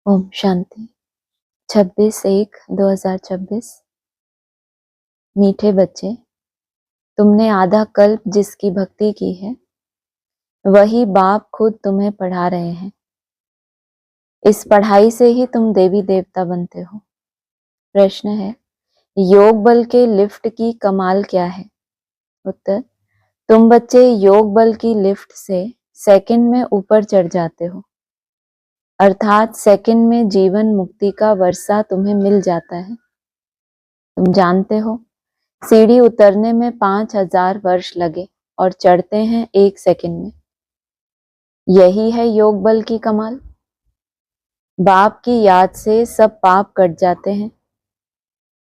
ओम शांति। 26/1/2026। मीठे बच्चे, तुमने आधा कल्प जिसकी भक्ति की है वही बाप खुद तुम्हें पढ़ा रहे हैं। इस पढ़ाई से ही तुम देवी देवता बनते हो। प्रश्न है, योग बल के लिफ्ट की कमाल क्या है? उत्तर, तुम बच्चे योग बल की लिफ्ट से सेकंड में ऊपर चढ़ जाते हो, अर्थात सेकंड में जीवन मुक्ति का वर्षा तुम्हें मिल जाता है। तुम जानते हो, सीढ़ी उतरने में 5000 वर्ष लगे और चढ़ते हैं 1 सेकंड में। यही है योग बल की कमाल। बाप की याद से सब पाप कट जाते हैं,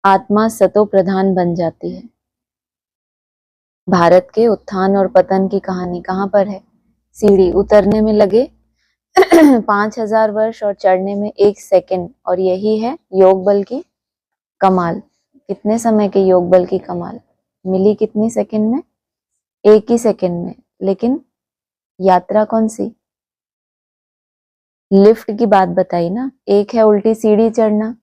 आत्मा सतो प्रधान बन जाती है। भारत के उत्थान और पतन की कहानी कहाँ पर है? सीढ़ी उतरने में लगे 5000 वर्ष और चढ़ने में 1 सेकंड, और यही है योग बल की कमाल। कितने समय के योग बल की कमाल मिली? कितनी सेकंड में? 1 ही सेकंड में। लेकिन यात्रा कौन सी? लिफ्ट की बात बताई ना। एक है उल्टी सीढ़ी चढ़ना।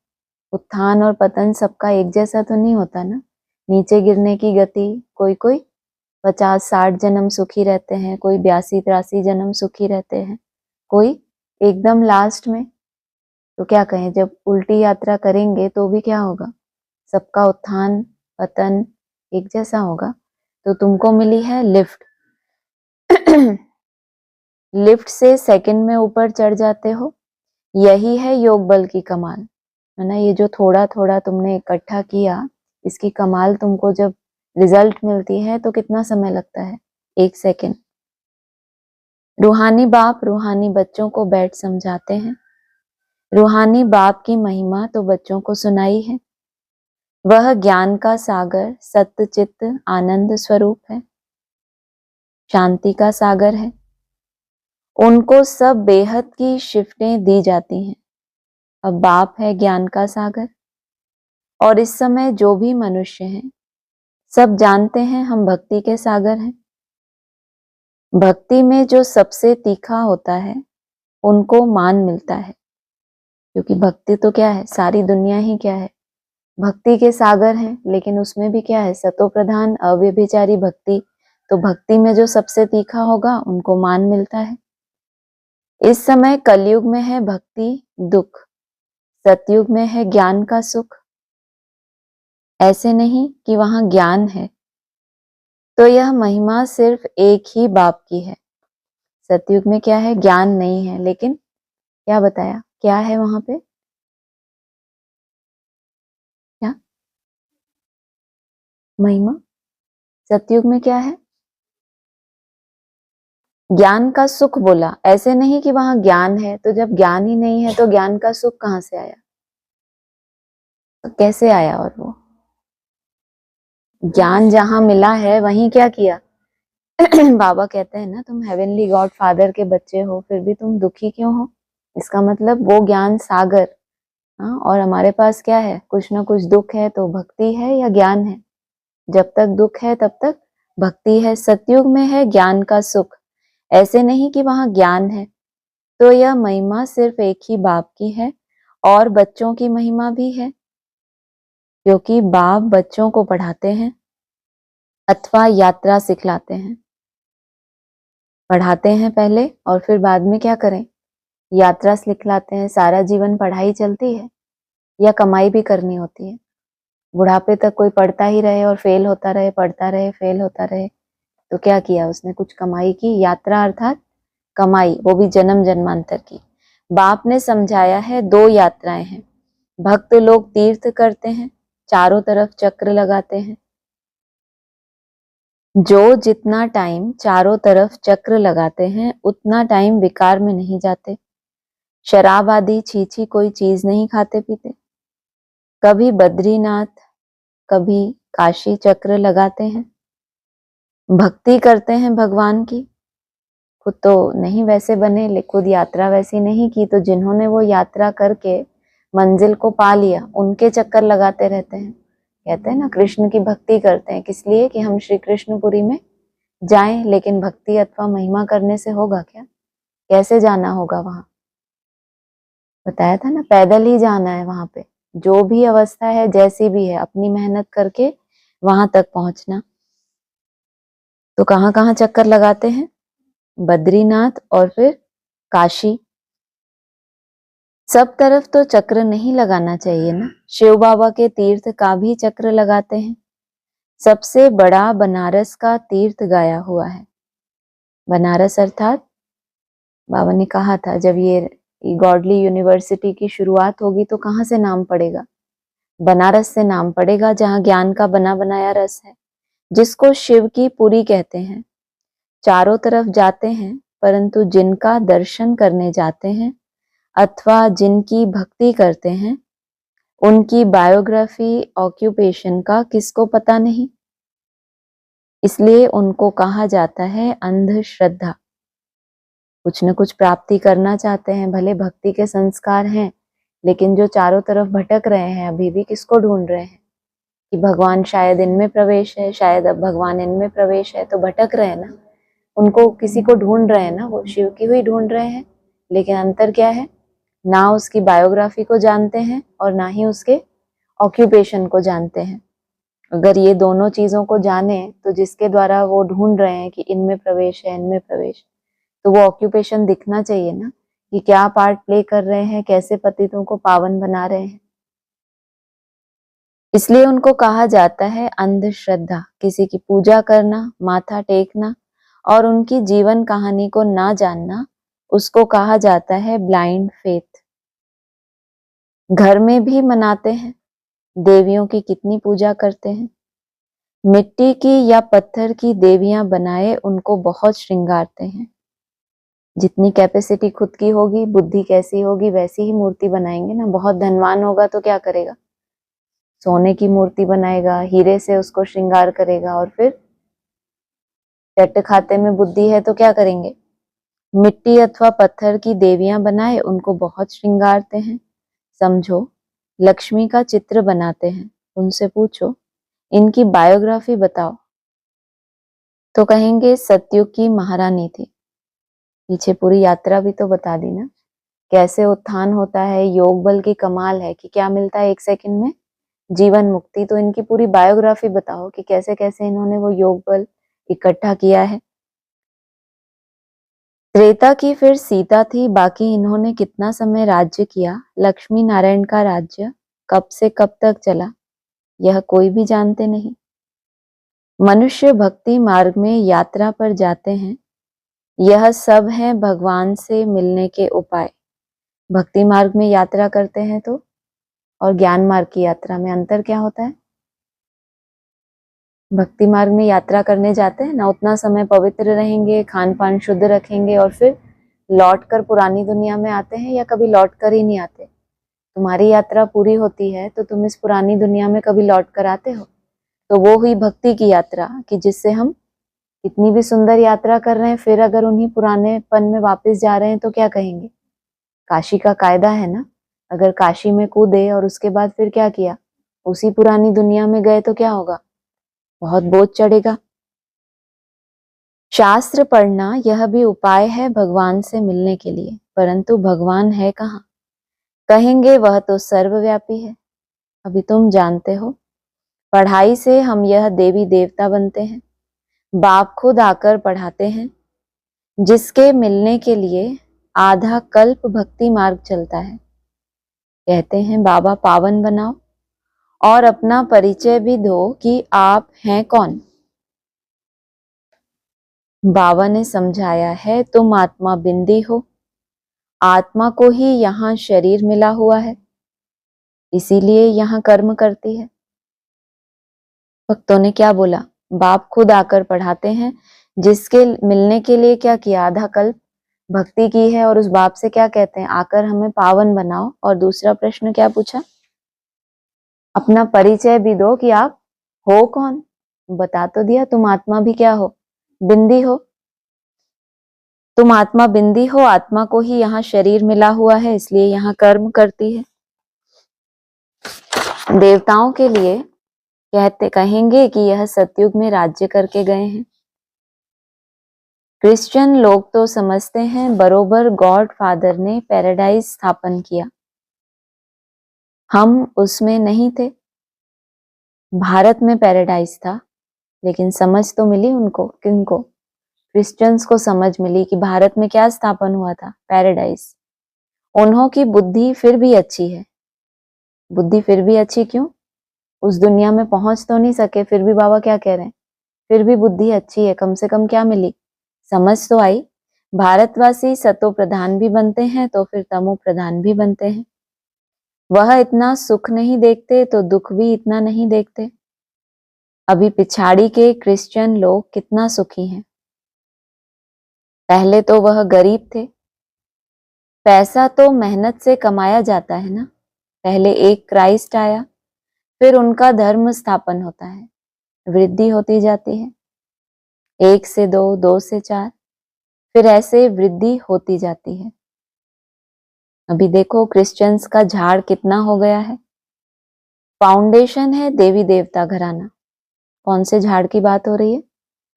उत्थान और पतन सबका एक जैसा तो नहीं होता ना। नीचे गिरने की गति, कोई 50-60 जन्म सुखी रहते हैं, कोई 82-83 जन्म सुखी रहते हैं, कोई एकदम लास्ट में। तो क्या कहें, जब उल्टी यात्रा करेंगे तो भी क्या होगा? सबका उत्थान पतन एक जैसा होगा। तो तुमको मिली है लिफ्ट। लिफ्ट से सेकंड में ऊपर चढ़ जाते हो। यही है योग बल की कमाल, है ना। ये जो थोड़ा थोड़ा तुमने इकट्ठा किया, इसकी कमाल तुमको जब रिजल्ट मिलती है तो कितना समय लगता है? 1 सेकंड। रूहानी बाप रूहानी बच्चों को बैठ समझाते हैं। रूहानी बाप की महिमा तो बच्चों को सुनाई है। वह ज्ञान का सागर, सत्य चित्त आनंद स्वरूप है, शांति का सागर है। उनको सब बेहद की शिफ्टें दी जाती हैं। अब बाप है ज्ञान का सागर, और इस समय जो भी मनुष्य हैं सब जानते हैं हम भक्ति के सागर हैं। भक्ति में जो सबसे तीखा होता है उनको मान मिलता है, क्योंकि भक्ति तो क्या है? सारी दुनिया ही क्या है? भक्ति के सागर हैं। लेकिन उसमें भी क्या है? सतो प्रधान अव्यभिचारी भक्ति। तो भक्ति में जो सबसे तीखा होगा उनको मान मिलता है। इस समय कलयुग में है भक्ति दुख, सतयुग में है ज्ञान का सुख। ऐसे नहीं कि वहां ज्ञान है तो यह महिमा सिर्फ एक ही बाप की है। सतयुग में क्या है? ज्ञान नहीं है, लेकिन क्या बताया, क्या है वहां पे? क्या महिमा? सतयुग में क्या है? ज्ञान का सुख बोला। ऐसे नहीं कि वहां ज्ञान है, तो जब ज्ञान ही नहीं है तो ज्ञान का सुख कहां से आया? तो कैसे आया? और वो ज्ञान जहां मिला है वहीं क्या किया? बाबा कहते हैं ना, तुम हेवनली गॉड फादर के बच्चे हो, फिर भी तुम दुखी क्यों हो? इसका मतलब वो ज्ञान सागर। हाँ, और हमारे पास क्या है? कुछ ना कुछ दुख है, तो भक्ति है या ज्ञान है? जब तक दुख है तब तक भक्ति है। सतयुग में है ज्ञान का सुख। ऐसे नहीं कि वहां ज्ञान है। तो यह महिमा सिर्फ एक ही बाप की है, और बच्चों की महिमा भी है, क्योंकि बाप बच्चों को पढ़ाते हैं अथवा यात्रा सिखलाते हैं। पढ़ाते हैं पहले और फिर बाद में क्या करें? यात्रा सिखलाते हैं। सारा जीवन पढ़ाई चलती है या कमाई भी करनी होती है? बुढ़ापे तक कोई पढ़ता ही रहे और फेल होता रहे, पढ़ता रहे फेल होता रहे, तो क्या किया उसने? कुछ कमाई की? यात्रा अर्थात कमाई, वो भी जन्म जन्मांतर की। बाप ने समझाया है 2 यात्राएं हैं। भक्त लोग तीर्थ करते हैं, चारों तरफ चक्र लगाते हैं। जो जितना टाइम चारों तरफ चक्र लगाते हैं उतना टाइम विकार में नहीं जाते। शराब आदि छीछी कोई चीज नहीं खाते पीते। कभी बद्रीनाथ, कभी काशी चक्र लगाते हैं। भक्ति करते हैं भगवान की। खुद तो नहीं वैसे बने, खुद यात्रा वैसी नहीं की, तो जिन्होंने वो यात्रा करके मंजिल को पा लिया उनके चक्कर लगाते रहते हैं। कहते हैं ना, कृष्ण की भक्ति करते हैं किस लिए? कि हम श्री कृष्णपुरी में जाएं। लेकिन भक्ति अथवा महिमा करने से होगा क्या? कैसे जाना होगा वहां? बताया था ना, पैदल ही जाना है वहां पे, जो भी अवस्था है जैसी भी है अपनी मेहनत करके वहां तक पहुंचना। तो कहाँ कहाँ चक्कर लगाते हैं? बद्रीनाथ और फिर काशी। सब तरफ तो चक्र नहीं लगाना चाहिए ना, शिव बाबा के तीर्थ का भी चक्र लगाते हैं। सबसे बड़ा बनारस का तीर्थ गाया हुआ है। बनारस अर्थात बाबा ने कहा था जब ये गॉडली यूनिवर्सिटी की शुरुआत होगी तो कहाँ से नाम पड़ेगा? बनारस से नाम पड़ेगा, जहाँ ज्ञान का बना बनाया रस है, जिसको शिव की पुरी कहते हैं। चारों तरफ जाते हैं, परंतु जिनका दर्शन करने जाते हैं अथवा जिनकी भक्ति करते हैं उनकी बायोग्राफी ऑक्यूपेशन का किसको पता नहीं। इसलिए उनको कहा जाता है अंधश्रद्धा। कुछ न कुछ प्राप्ति करना चाहते हैं, भले भक्ति के संस्कार हैं, लेकिन जो चारों तरफ भटक रहे हैं अभी भी किसको ढूंढ रहे हैं कि भगवान शायद इनमें प्रवेश है, शायद अब भगवान इनमें प्रवेश है, तो भटक रहे हैं ना, उनको किसी को ढूंढ रहे हैं ना, वो शिव की हुई ढूंढ रहे हैं। लेकिन अंतर क्या है? ना उसकी बायोग्राफी को जानते हैं और ना ही उसके ऑक्यूपेशन को जानते हैं। अगर ये दोनों चीजों को जाने तो जिसके द्वारा वो ढूंढ रहे हैं कि इनमें प्रवेश है, इनमें प्रवेश, तो वो ऑक्यूपेशन दिखना चाहिए ना, कि क्या पार्ट प्ले कर रहे हैं, कैसे पतितों को पावन बना रहे हैं। इसलिए उनको कहा जाता है अंधश्रद्धा। किसी की पूजा करना, माथा टेकना और उनकी जीवन कहानी को ना जानना, उसको कहा जाता है ब्लाइंड फेथ। घर में भी मनाते हैं, देवियों की कितनी पूजा करते हैं। मिट्टी की या पत्थर की देवियां बनाए उनको बहुत श्रृंगारते हैं। जितनी कैपेसिटी खुद की होगी, बुद्धि कैसी होगी, वैसी ही मूर्ति बनाएंगे ना। बहुत धनवान होगा तो क्या करेगा? सोने की मूर्ति बनाएगा, हीरे से उसको श्रृंगार करेगा। और फिर चट खाते में बुद्धि है तो क्या करेंगे? मिट्टी अथवा पत्थर की देवियां बनाए उनको बहुत श्रृंगारते हैं। समझो, लक्ष्मी का चित्र बनाते हैं, उनसे पूछो इनकी बायोग्राफी बताओ, तो कहेंगे सतयुग की महारानी थी। पीछे पूरी यात्रा भी तो बता दी ना, कैसे उत्थान होता है, योग बल की कमाल है कि क्या मिलता है 1 सेकंड में? जीवन मुक्ति। तो इनकी पूरी बायोग्राफी बताओ कि कैसे कैसे इन्होंने वो योग बल इकट्ठा किया है। त्रेता की फिर सीता थी, बाकी इन्होंने कितना समय राज्य किया। लक्ष्मी नारायण का राज्य कब से कब तक चला, यह कोई भी जानते नहीं। मनुष्य भक्ति मार्ग में यात्रा पर जाते हैं, यह सब है भगवान से मिलने के उपाय। भक्ति मार्ग में यात्रा करते हैं तो, और ज्ञान मार्ग की यात्रा में अंतर क्या होता है? भक्ति मार्ग में यात्रा करने जाते हैं ना, उतना समय पवित्र रहेंगे, खान पान शुद्ध रखेंगे और फिर लौट कर पुरानी दुनिया में आते हैं, या कभी लौट कर ही नहीं आते? तुम्हारी यात्रा पूरी होती है तो तुम इस पुरानी दुनिया में कभी लौट कर आते हो? तो वो हुई भक्ति की यात्रा, कि जिससे हम इतनी भी सुंदर यात्रा कर रहे हैं, फिर अगर उन्हीं पुराने पन में वापस जा रहे हैं तो क्या कहेंगे? काशी का कायदा है ना, अगर काशी में कूदे और उसके बाद फिर क्या किया, उसी पुरानी दुनिया में गए तो क्या होगा? बहुत बोझ चढ़ेगा। शास्त्र पढ़ना यह भी उपाय है भगवान से मिलने के लिए, परंतु भगवान है कहाँ? कहेंगे वह तो सर्वव्यापी है। अभी तुम जानते हो, पढ़ाई से हम यह देवी देवता बनते हैं। बाप खुद आकर पढ़ाते हैं, जिसके मिलने के लिए आधा कल्प भक्ति मार्ग चलता है। कहते हैं बाबा पावन बनाओ और अपना परिचय भी दो कि आप हैं कौन। बाबा ने समझाया है तुम आत्मा बिंदी हो, आत्मा को ही यहाँ शरीर मिला हुआ है, इसीलिए यहाँ कर्म करती है। भक्तों ने क्या बोला? बाप खुद आकर पढ़ाते हैं, जिसके मिलने के लिए क्या किया? आधा कल्प भक्ति की है, और उस बाप से क्या कहते हैं? आकर हमें पावन बनाओ। और दूसरा प्रश्न क्या पूछा? अपना परिचय भी दो कि आप हो कौन। बता तो दिया, तुम आत्मा भी क्या हो? बिंदी हो। तुम आत्मा बिंदी हो, आत्मा को ही यहाँ शरीर मिला हुआ है, इसलिए यहाँ कर्म करती है। देवताओं के लिए कहेंगे कि यह सतयुग में राज्य करके गए हैं। क्रिश्चियन लोग तो समझते हैं बरोबर गॉड फादर ने पैराडाइज स्थापन किया। हम उसमें नहीं थे। भारत में पैराडाइज था, लेकिन समझ तो मिली उनको, किनको? क्रिश्चियंस को समझ मिली कि भारत में क्या स्थापन हुआ था, पैराडाइज। उन्हों की बुद्धि फिर भी अच्छी है। बुद्धि फिर भी अच्छी क्यों? उस दुनिया में पहुंच तो नहीं सके, फिर भी बाबा क्या कह रहे हैं, फिर भी बुद्धि अच्छी है। कम से कम क्या मिली, समझ तो आई। भारतवासी सतो प्रधान भी बनते हैं तो फिर तमो प्रधान भी बनते हैं। वह इतना सुख नहीं देखते तो दुख भी इतना नहीं देखते। अभी पिछाड़ी के क्रिश्चियन लोग कितना सुखी हैं। पहले तो वह गरीब थे। पैसा तो मेहनत से कमाया जाता है ना। पहले एक क्राइस्ट आया, फिर उनका धर्म स्थापन होता है, वृद्धि होती जाती है, 1 से 2, 2 से 4, फिर ऐसे वृद्धि होती जाती है। अभी देखो क्रिश्चियंस का झाड़ कितना हो गया है। फाउंडेशन है देवी देवता घराना। कौन से झाड़ की बात हो रही है?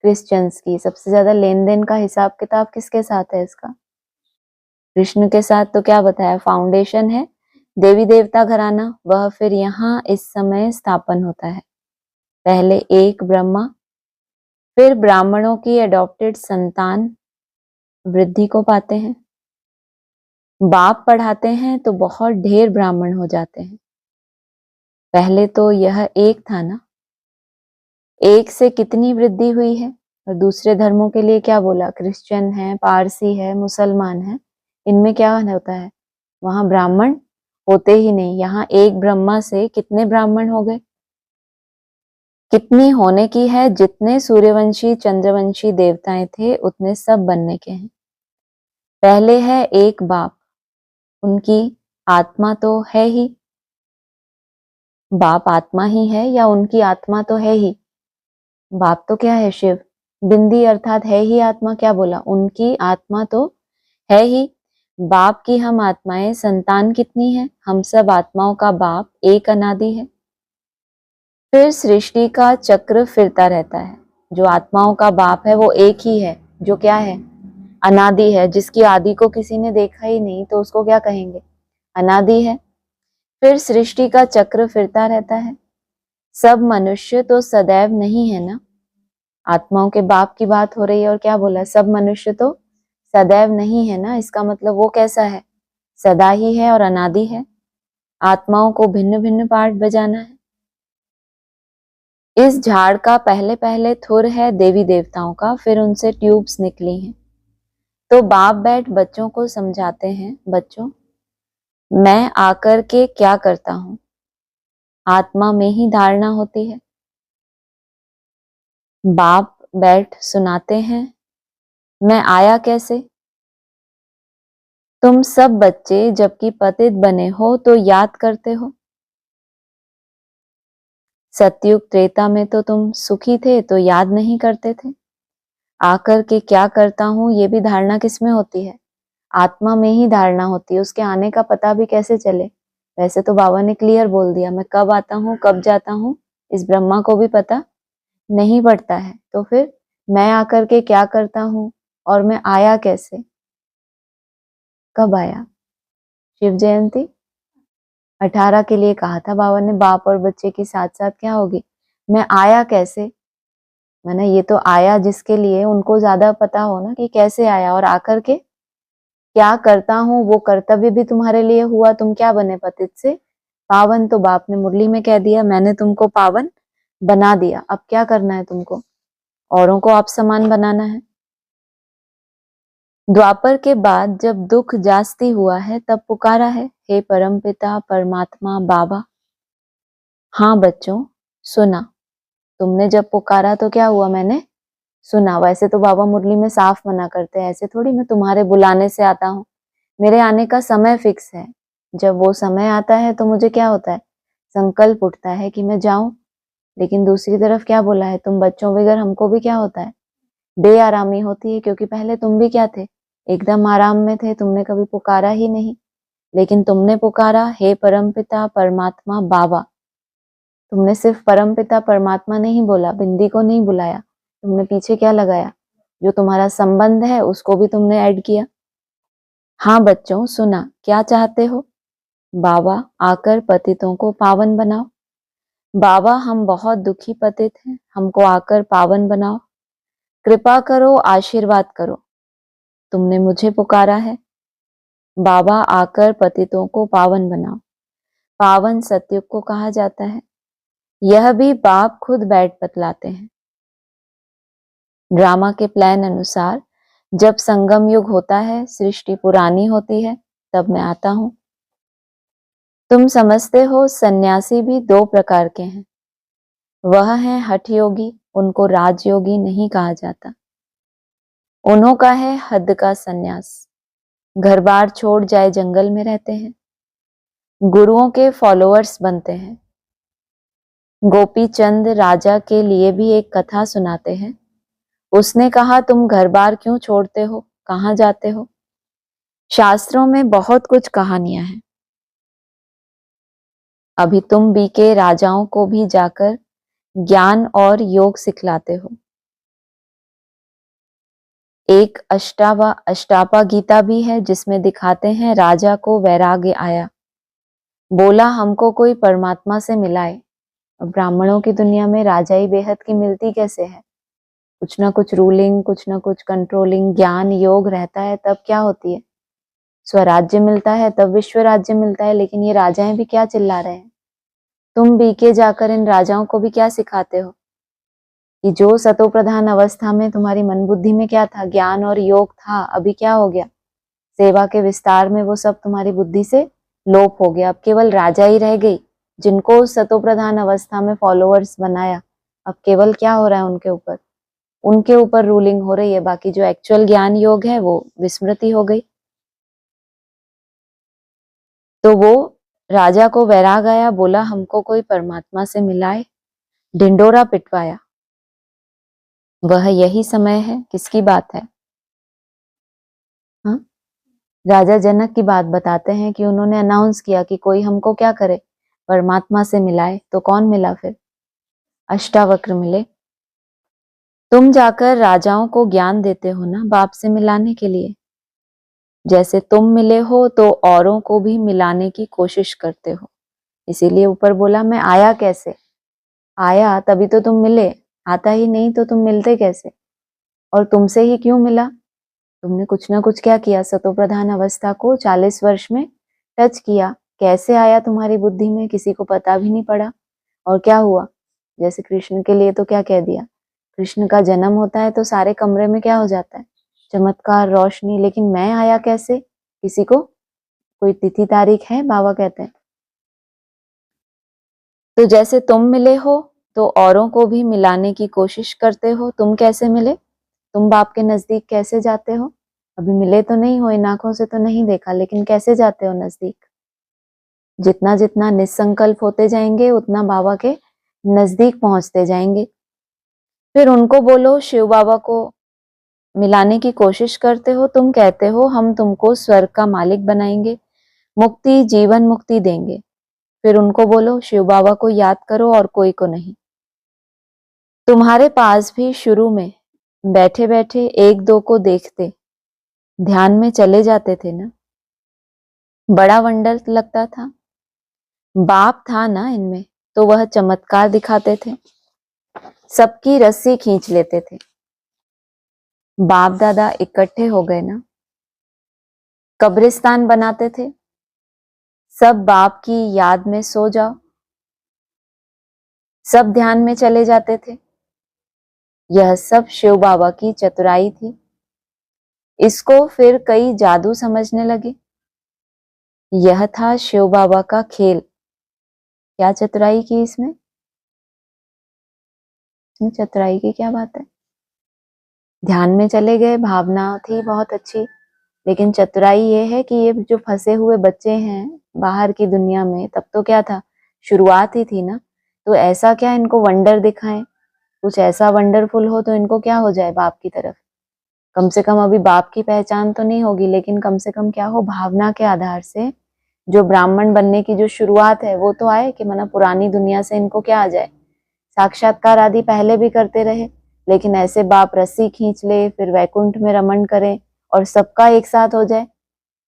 क्रिश्चियंस की। सबसे ज्यादा लेन देन का हिसाब किताब किसके साथ है इसका? कृष्ण के साथ। तो क्या बताया, फाउंडेशन है देवी देवता घराना। वह फिर यहाँ इस समय स्थापन होता है। पहले एक ब्रह्मा, फिर ब्राह्मणों की एडॉप्टेड संतान वृद्धि को पाते हैं। बाप पढ़ाते हैं तो बहुत ढेर ब्राह्मण हो जाते हैं। पहले तो यह एक था ना, एक से कितनी वृद्धि हुई है। और दूसरे धर्मों के लिए क्या बोला, क्रिश्चियन है, पारसी है, मुसलमान है, इनमें क्या होता है, वहां ब्राह्मण होते ही नहीं। यहाँ एक ब्रह्मा से कितने ब्राह्मण हो गए? कितनी होने की है, जितने सूर्यवंशी चंद्रवंशी देवताएं थे उतने सब बनने के हैं। पहले है एक बाप, उनकी आत्मा तो है ही। बाप आत्मा ही है या उनकी आत्मा तो है ही? बाप तो क्या है, शिव। बिंदी अर्थात है ही आत्मा। क्या बोला, उनकी आत्मा तो है ही। बाप की हम आत्माएं, संतान कितनी है? हम सब आत्माओं का बाप एक अनादि है। फिर सृष्टि का चक्र फिरता रहता है। जो आत्माओं का बाप है वो एक ही है, जो क्या है, अनादि है। जिसकी आदि को किसी ने देखा ही नहीं तो उसको क्या कहेंगे, अनादि है। फिर सृष्टि का चक्र फिरता रहता है। सब मनुष्य तो सदैव नहीं है ना। आत्माओं के बाप की बात हो रही है और क्या बोला, सब मनुष्य तो सदैव नहीं है ना। इसका मतलब वो कैसा है, सदा ही है और अनादि है। आत्माओं को भिन्न भिन्न पार्ट बजाना है। इस झाड़ का पहले पहले थुर है देवी देवताओं का, फिर उनसे ट्यूब्स निकली हैं। तो बाप बैठ बच्चों को समझाते हैं, बच्चों मैं आकर के क्या करता हूं, आत्मा में ही धारणा होती है। बाप बैठ सुनाते हैं, मैं आया कैसे। तुम सब बच्चे जबकि पतित बने हो तो याद करते हो। सतयुग त्रेता में तो तुम सुखी थे तो याद नहीं करते थे। आकर के क्या करता हूं, ये भी धारणा किस में होती है, आत्मा में ही धारणा होती है। उसके आने का पता भी कैसे चले। वैसे तो बाबा ने क्लियर बोल दिया, मैं कब आता हूँ कब जाता हूँ इस ब्रह्मा को भी पता नहीं पड़ता है। तो फिर मैं आकर के क्या करता हूँ और मैं आया कैसे, कब आया? शिव जयंती 18 के लिए कहा था बाबा ने, बाप और बच्चे की साथ साथ क्या होगी, मैं आया कैसे। मैंने ये तो आया जिसके लिए उनको ज्यादा पता हो ना कि कैसे आया, और आकर के क्या करता हूँ वो कर्तव्य भी तुम्हारे लिए हुआ। तुम क्या बने, पतित से पावन। तो बाप ने मुरली में कह दिया, मैंने तुमको पावन बना दिया। अब क्या करना है तुमको, औरों को आप समान बनाना है। द्वापर के बाद जब दुख जास्ती हुआ है तब पुकारा है, हे परमपिता परमात्मा बाबा। हाँ बच्चों सुना, तुमने जब पुकारा तो क्या हुआ, मैंने सुना। वैसे तो बाबा मुरली में साफ मना करते हैं, ऐसे थोड़ी मैं तुम्हारे बुलाने से आता हूँ। मेरे आने का समय फिक्स है। जब वो समय आता है तो मुझे क्या होता है, संकल्प उठता है कि मैं जाऊं। लेकिन दूसरी तरफ क्या बोला है, तुम बच्चों बगैर हमको भी क्या होता है, बेआरामी होती है। क्योंकि पहले तुम भी क्या थे, एकदम आराम में थे, तुमने कभी पुकारा ही नहीं। लेकिन तुमने पुकारा, हे परमपिता परमात्मा बाबा। तुमने सिर्फ परमपिता परमात्मा नहीं बोला, बिंदी को नहीं बुलाया, तुमने पीछे क्या लगाया, जो तुम्हारा संबंध है उसको भी तुमने ऐड किया। हाँ बच्चों सुना, क्या चाहते हो? बाबा आकर पतितों को पावन बनाओ। बाबा हम बहुत दुखी पतित हैं, हमको आकर पावन बनाओ। कृपा करो, आशीर्वाद करो, तुमने मुझे पुकारा है। बाबा आकर पतितों को पावन बनाओ। पावन सतयुग को कहा जाता है। यह भी बाप खुद बैठ बतलाते हैं। ड्रामा के प्लान अनुसार जब संगम युग होता है, सृष्टि पुरानी होती है, तब मैं आता हूं। तुम समझते हो सन्यासी भी दो प्रकार के हैं। वह है हठ योगी, उनको राजयोगी नहीं कहा जाता। उन्हों का है हद का सन्यास, घर बार छोड़ जाए जंगल में रहते हैं, गुरुओं के फॉलोअर्स बनते हैं। गोपी चंद राजा के लिए भी एक कथा सुनाते हैं। उसने कहा, तुम घर बार क्यों छोड़ते हो, कहाँ जाते हो? शास्त्रों में बहुत कुछ कहानियां हैं। अभी तुम बीके राजाओं को भी जाकर ज्ञान और योग सिखलाते हो। एक अष्टापा गीता भी है जिसमें दिखाते हैं राजा को वैराग्य आया, बोला हमको कोई परमात्मा से मिलाए। ब्राह्मणों की दुनिया में राजाई बेहद की मिलती कैसे है? कुछ ना कुछ रूलिंग, कुछ ना कुछ कंट्रोलिंग, ज्ञान योग रहता है तब क्या होती है? स्वराज्य मिलता है तब विश्व राज्य मिलता है। लेकिन ये राजाएं भी क्या चिल्ला रहे हैं? तुम बीके जाकर इन राजाओं को भी क्या सिखाते हो कि जो सतो प्रधान अवस्था में तुम्हारी मन बुद्धि में क्या था, ज्ञान और योग था, अभी क्या हो गया? सेवा के विस्तार में वो सब तुम्हारी बुद्धि से लोप हो गया। अब केवल राजा ही रह गई, जिनको सतो प्रधान अवस्था में फॉलोअर्स बनाया। अब केवल क्या हो रहा है? उनके ऊपर रूलिंग हो रही है। बाकी जो एक्चुअल ज्ञान योग है वो विस्मृति हो गई। तो वो राजा को वैराग आया, बोला हमको कोई परमात्मा से मिलाए, ढिंडोरा पिटवाया। वह यही समय है, किसकी बात है? हाँ, राजा जनक की बात बताते हैं कि उन्होंने अनाउंस किया कि कोई हमको क्या करे, परमात्मा से मिलाए। तो कौन मिला फिर? अष्टावक्र मिले। तुम जाकर राजाओं को ज्ञान देते हो ना, बाप से मिलाने के लिए। जैसे तुम मिले हो तो औरों को भी मिलाने की कोशिश करते हो। इसीलिए ऊपर बोला मैं आया कैसे? आया तभी तो तुम मिले, आता ही नहीं तो तुम मिलते कैसे? और तुमसे ही क्यों मिला? तुमने कुछ ना कुछ क्या किया, सतो प्रधान अवस्था को 40 वर्ष में टच किया। कैसे आया तुम्हारी बुद्धि में, किसी को पता भी नहीं पड़ा। और क्या हुआ? जैसे कृष्ण के लिए तो क्या कह दिया, कृष्ण का जन्म होता है तो सारे कमरे में क्या हो जाता है, चमत्कार, रोशनी। लेकिन मैं आया कैसे? किसी को कोई तिथि तारीख है? बाबा कहते हैं तो जैसे तुम मिले हो तो औरों को भी मिलाने की कोशिश करते हो। तुम कैसे मिले? तुम बाप के नजदीक कैसे जाते हो? अभी मिले तो नहीं हो, इन आंखों से तो नहीं देखा, लेकिन कैसे जाते हो नजदीक? जितना जितना निसंकल्प होते जाएंगे उतना बाबा के नजदीक पहुंचते जाएंगे। फिर उनको बोलो शिव बाबा को मिलाने की कोशिश करते हो। तुम कहते हो हम तुमको स्वर्ग का मालिक बनाएंगे, मुक्ति, जीवन मुक्ति देंगे। फिर उनको बोलो शिव बाबा को याद करो और कोई को नहीं। तुम्हारे पास भी शुरू में बैठे बैठे एक दो को देखते ध्यान में चले जाते थे ना, बड़ा वंडर लगता था। बाप था ना इनमें, तो वह चमत्कार दिखाते थे, सबकी रस्सी खींच लेते थे। बाप दादा इकट्ठे हो गए ना, कब्रिस्तान बनाते थे, सब बाप की याद में सो जाओ, सब ध्यान में चले जाते थे। यह सब शिव बाबा की चतुराई थी। इसको फिर कई जादू समझने लगे। यह था शिव बाबा का खेल। क्या चतुराई की इसमें चतुराई की क्या बात है? ध्यान में चले गए, भावना थी बहुत अच्छी, लेकिन चतुराई ये है कि ये जो फंसे हुए बच्चे हैं बाहर की दुनिया में, तब तो क्या था, शुरुआत ही थी ना। तो ऐसा क्या इनको वंडर दिखाएं, कुछ ऐसा वंडरफुल हो तो इनको क्या हो जाए बाप की तरफ। कम से कम अभी बाप की पहचान तो नहीं होगी, लेकिन कम से कम क्या हो, भावना के आधार से जो ब्राह्मण बनने की जो शुरुआत है वो तो आए कि मना पुरानी दुनिया से इनको क्या आ जाए। साक्षात्कार आदि पहले भी करते रहे, लेकिन ऐसे बाप रस्सी खींच ले, फिर वैकुंठ में रमण करें और सबका एक साथ हो जाए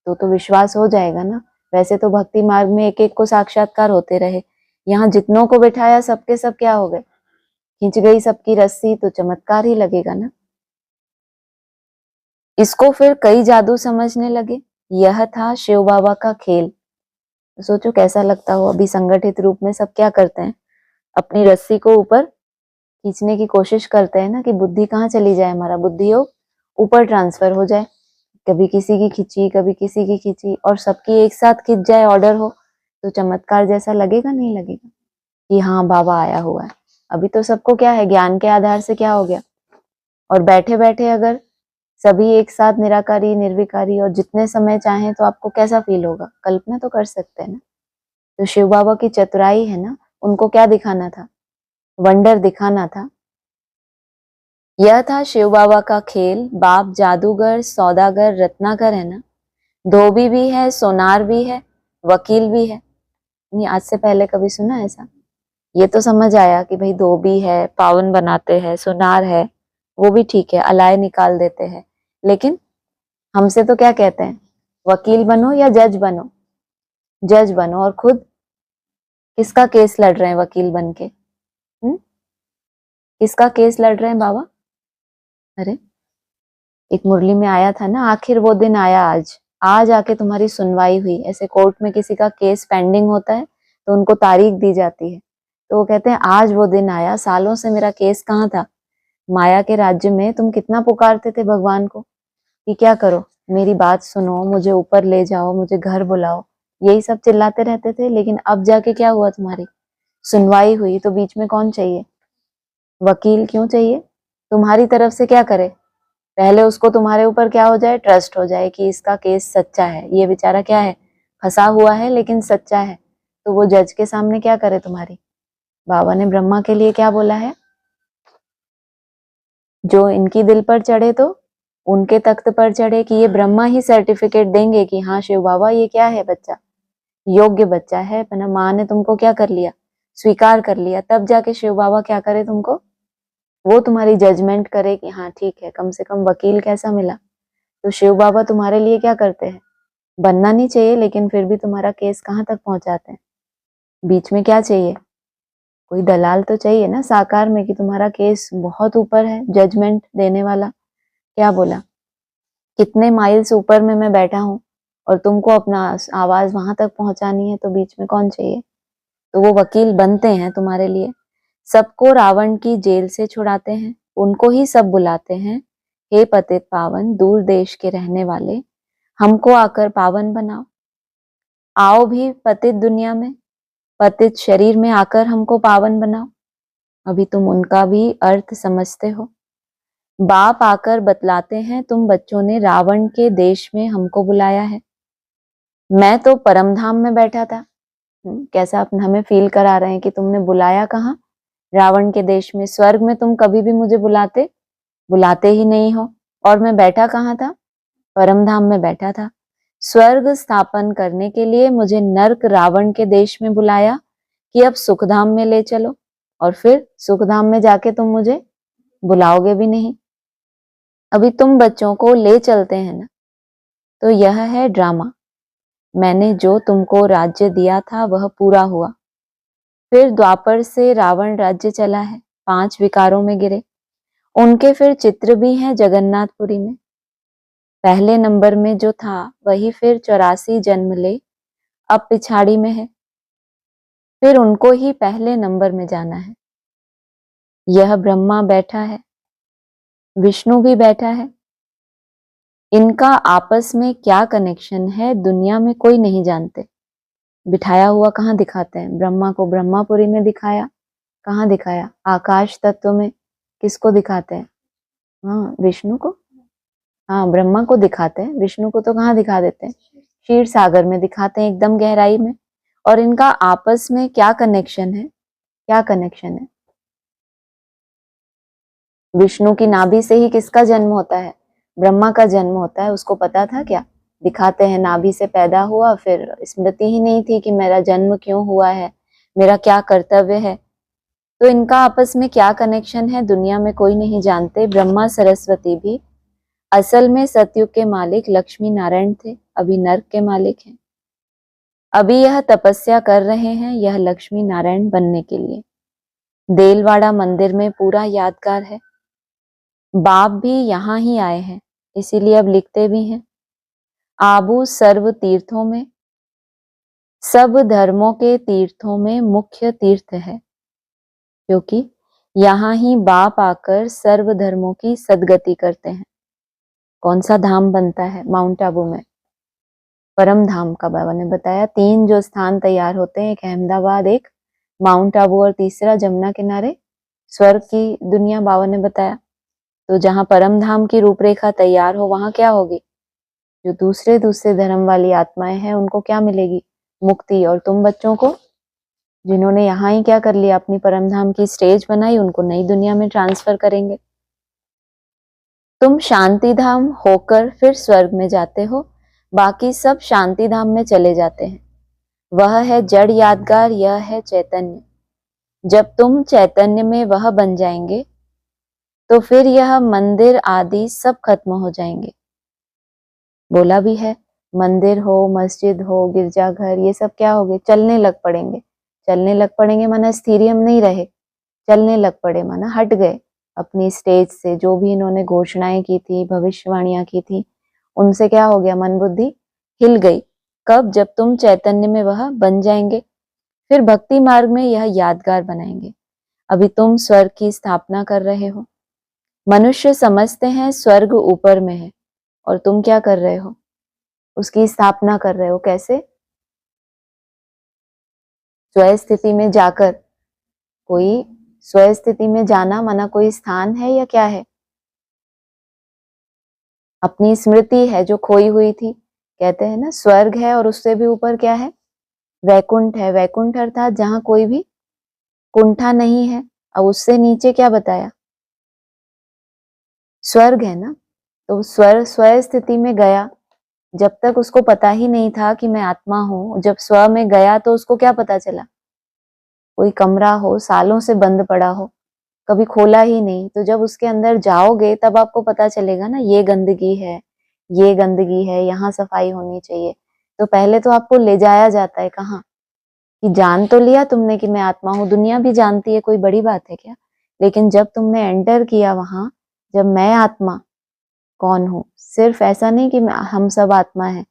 तो विश्वास हो जाएगा ना। वैसे तो भक्ति मार्ग में एक एक को साक्षात्कार होते रहे, यहाँ जितनों को बिठाया सबके सब क्या हो गए, खींच गई सबकी रस्सी, तो चमत्कार ही लगेगा ना। इसको फिर कई जादू समझने लगे, यह था शिव बाबा का खेल। तो सोचो कैसा लगता हो, अभी संगठित रूप में सब क्या करते हैं, अपनी रस्सी को ऊपर खींचने की कोशिश करते हैं ना, कि बुद्धि कहाँ चली जाए, हमारा बुद्धि योग ऊपर ट्रांसफर हो जाए। कभी किसी की खींची, कभी किसी की खींची, और सबकी एक साथ खींच जाए, ऑर्डर हो, तो चमत्कार जैसा लगेगा, नहीं लगेगा कि हाँ बाबा आया हुआ है। अभी तो सबको क्या है, ज्ञान के आधार से क्या हो गया, और बैठे बैठे अगर सभी एक साथ निराकारी निर्विकारी और जितने समय चाहें, तो आपको कैसा फील होगा, कल्पना तो कर सकते हैं ना। तो शिव बाबा की चतुराई है ना, उनको क्या दिखाना था, वंडर दिखाना था। यह था शिव बाबा का खेल। बाप जादूगर, सौदागर, रत्नाकर है ना, धोबी भी है, सोनार भी है, वकील भी है। नहीं, आज से पहले कभी सुना ऐसा? ये तो समझ आया कि भाई धोबी है, पावन बनाते हैं, सोनार है, वो भी ठीक है, अलाय निकाल देते हैं। लेकिन हमसे तो क्या कहते हैं, वकील बनो या जज बनो, जज बनो, और खुद किसका केस लड़ रहे हैं वकील बन के? किसका केस लड़ रहे हैं बाबा? अरे एक मुरली में आया था ना, आखिर वो दिन आया आज, आज आके तुम्हारी सुनवाई हुई। ऐसे कोर्ट में किसी का केस पेंडिंग होता है तो उनको तारीख दी जाती है, तो वो कहते हैं आज वो दिन आया, सालों से मेरा केस कहाँ था। माया के राज्य में तुम कितना पुकारते थे भगवान को कि क्या करो, मेरी बात सुनो, मुझे ऊपर ले जाओ, मुझे घर बुलाओ, यही सब चिल्लाते रहते थे। लेकिन अब जाके क्या हुआ, तुम्हारी सुनवाई हुई, तो बीच में कौन चाहिए, वकील क्यों चाहिए? तुम्हारी तरफ से क्या करे, पहले उसको तुम्हारे ऊपर क्या हो जाए, ट्रस्ट हो जाए कि इसका केस सच्चा है, ये बेचारा क्या है, फंसा हुआ है लेकिन सच्चा है। तो वो जज के सामने क्या करे तुम्हारी? बाबा ने ब्रह्मा के लिए क्या बोला है, जो इनकी दिल पर चढ़े तो उनके तख्त पर चढ़े, कि ये ब्रह्मा ही सर्टिफिकेट देंगे कि हाँ शिव बाबा ये क्या है, बच्चा योग्य बच्चा है, ना माँ ने तुमको क्या कर लिया, स्वीकार कर लिया, तब जाके शिव बाबा क्या करे तुमको, वो तुम्हारी जजमेंट करे कि हाँ ठीक है, कम से कम वकील कैसा मिला। तो शिव बाबा तुम्हारे लिए क्या करते हैं, बनना नहीं चाहिए लेकिन फिर भी तुम्हारा केस कहाँ तक पहुंचाते हैं। बीच में क्या चाहिए, कोई दलाल तो चाहिए ना साकार में, कि तुम्हारा केस बहुत ऊपर है, जजमेंट देने वाला। क्या बोला, कितने माइल्स ऊपर में मैं बैठा हूँ और तुमको अपना आवाज वहां तक पहुंचानी है, तो बीच में कौन चाहिए। तो वो वकील बनते हैं तुम्हारे लिए, सबको रावण की जेल से छुड़ाते हैं, उनको ही सब बुलाते हैं, हे पतित पावन दूर देश के रहने वाले, हमको आकर पावन बनाओ। आओ भी पतित दुनिया में, पतित शरीर में आकर हमको पावन बनाओ। अभी तुम उनका भी अर्थ समझते हो। बाप आकर बतलाते हैं, तुम बच्चों ने रावण के देश में हमको बुलाया है, मैं तो परम धाम में बैठा था। कैसा अपना हमें फील करा रहे हैं कि तुमने बुलाया कहाँ, रावण के देश में। स्वर्ग में तुम कभी भी मुझे बुलाते बुलाते ही नहीं हो, और मैं बैठा कहाँ था, परम धाम में बैठा था। स्वर्ग स्थापन करने के लिए मुझे नर्क रावण के देश में बुलाया कि अब सुखधाम में ले चलो, और फिर सुखधाम में जाके तुम मुझे बुलाओगे भी नहीं। अभी तुम बच्चों को ले चलते हैं ना, तो यह है ड्रामा। मैंने जो तुमको राज्य दिया था वह पूरा हुआ, फिर द्वापर से रावण राज्य चला है, 5 विकारों में गिरे, उनके फिर चित्र भी हैं जगन्नाथपुरी में। पहले नंबर में जो था वही फिर 84 जन्म ले अब पिछाड़ी में है, फिर उनको ही पहले नंबर में जाना है। यह ब्रह्मा बैठा है, विष्णु भी बैठा है, इनका आपस में क्या कनेक्शन है दुनिया में कोई नहीं जानते। बिठाया हुआ कहाँ दिखाते हैं, ब्रह्मा को ब्रह्मापुरी में दिखाया, कहाँ दिखाया, आकाश तत्व में। किसको दिखाते हैं, हाँ विष्णु को, हाँ ब्रह्मा को दिखाते हैं, विष्णु को तो कहाँ दिखा देते हैं, क्षीर सागर में दिखाते हैं, एकदम गहराई में। और इनका आपस में क्या कनेक्शन है, क्या कनेक्शन है, विष्णु की नाभि से ही किसका जन्म होता है, ब्रह्मा का जन्म होता है। उसको पता था क्या, दिखाते हैं नाभि से पैदा हुआ, फिर स्मृति ही नहीं थी कि मेरा जन्म क्यों हुआ है, मेरा क्या कर्तव्य है। तो इनका आपस में क्या कनेक्शन है दुनिया में कोई नहीं जानते। ब्रह्मा सरस्वती भी असल में सतयुग के मालिक लक्ष्मी नारायण थे, अभी नर्क के मालिक हैं। अभी यह तपस्या कर रहे हैं, यह लक्ष्मी नारायण बनने के लिए। देलवाड़ा मंदिर में पूरा यादगार है। बाप भी यहाँ ही आए हैं, इसीलिए अब लिखते भी हैं। आबू सर्व तीर्थों में, सब धर्मों के तीर्थों में मुख्य तीर्थ है, क्योंकि यहाँ ही बाप आकर सर्व धर्मों की सद्गति करते हैं। कौन सा धाम बनता है? माउंट आबू में परम धाम का बाबा ने बताया। 3 जो स्थान तैयार होते हैं, एक अहमदाबाद, एक माउंट आबू और तीसरा जमुना किनारे स्वर्ग की दुनिया, बाबा ने बताया। तो जहां परम धाम की रूपरेखा तैयार हो, वहां क्या होगी? जो दूसरे धर्म वाली आत्माएं हैं उनको क्या मिलेगी? मुक्ति। और तुम बच्चों को, जिन्होंने यहाँ ही क्या कर लिया, अपनी परम धाम की स्टेज बनाई, उनको नई दुनिया में ट्रांसफर करेंगे। तुम शांति धाम होकर फिर स्वर्ग में जाते हो, बाकी सब शांति धाम में चले जाते हैं। वह है जड़ यादगार, यह है चैतन्य। जब तुम चैतन्य में वह बन जाएंगे तो फिर यह मंदिर आदि सब खत्म हो जाएंगे। बोला भी है, मंदिर हो, मस्जिद हो, गिरजाघर, ये सब क्या हो गए? चलने लग पड़ेंगे। चलने लग पड़ेंगे माना स्थिरियम नहीं रहे, चलने लग पड़े माना हट गए अपनी स्टेज से। जो भी इन्होंने घोषणाएं की थी, भविष्यवाणियां की थी, उनसे क्या हो गया? मन बुद्धि हिल गई। कब? जब तुम चैतन्य में वह बन जाएंगे, फिर भक्ति मार्ग में यह यादगार बनाएंगे। अभी तुम स्वर्ग की स्थापना कर रहे हो। मनुष्य समझते हैं स्वर्ग ऊपर में है, और तुम क्या कर रहे हो? उसकी स्थापना कर रहे हो। कैसे? स्व स्थिति में जाकर। कोई स्व स्थिति में जाना माना कोई स्थान है या क्या है? अपनी स्मृति है जो खोई हुई थी। कहते हैं ना, स्वर्ग है और उससे भी ऊपर क्या है? वैकुंठ है। वैकुंठ अर्थात जहां कोई भी कुंठा नहीं है। अब उससे नीचे क्या बताया? स्वर्ग है ना। तो स्व स्थिति में गया। जब तक उसको पता ही नहीं था कि मैं आत्मा हूं, जब स्व में गया तो उसको क्या पता चला? कोई कमरा हो, सालों से बंद पड़ा हो, कभी खोला ही नहीं। तो जब उसके अंदर जाओगे तब आपको पता चलेगा ना, ये गंदगी है, ये गंदगी है, यहाँ सफाई होनी चाहिए। तो पहले तो आपको ले जाया जाता है कहाँ? कि जान तो लिया तुमने कि मैं आत्मा हूँ, दुनिया भी जानती है, कोई बड़ी बात है क्या? लेकिन जब तुमने एंटर किया वहां, जब मैं आत्मा कौन हूँ, सिर्फ ऐसा नहीं कि हम सब आत्मा है,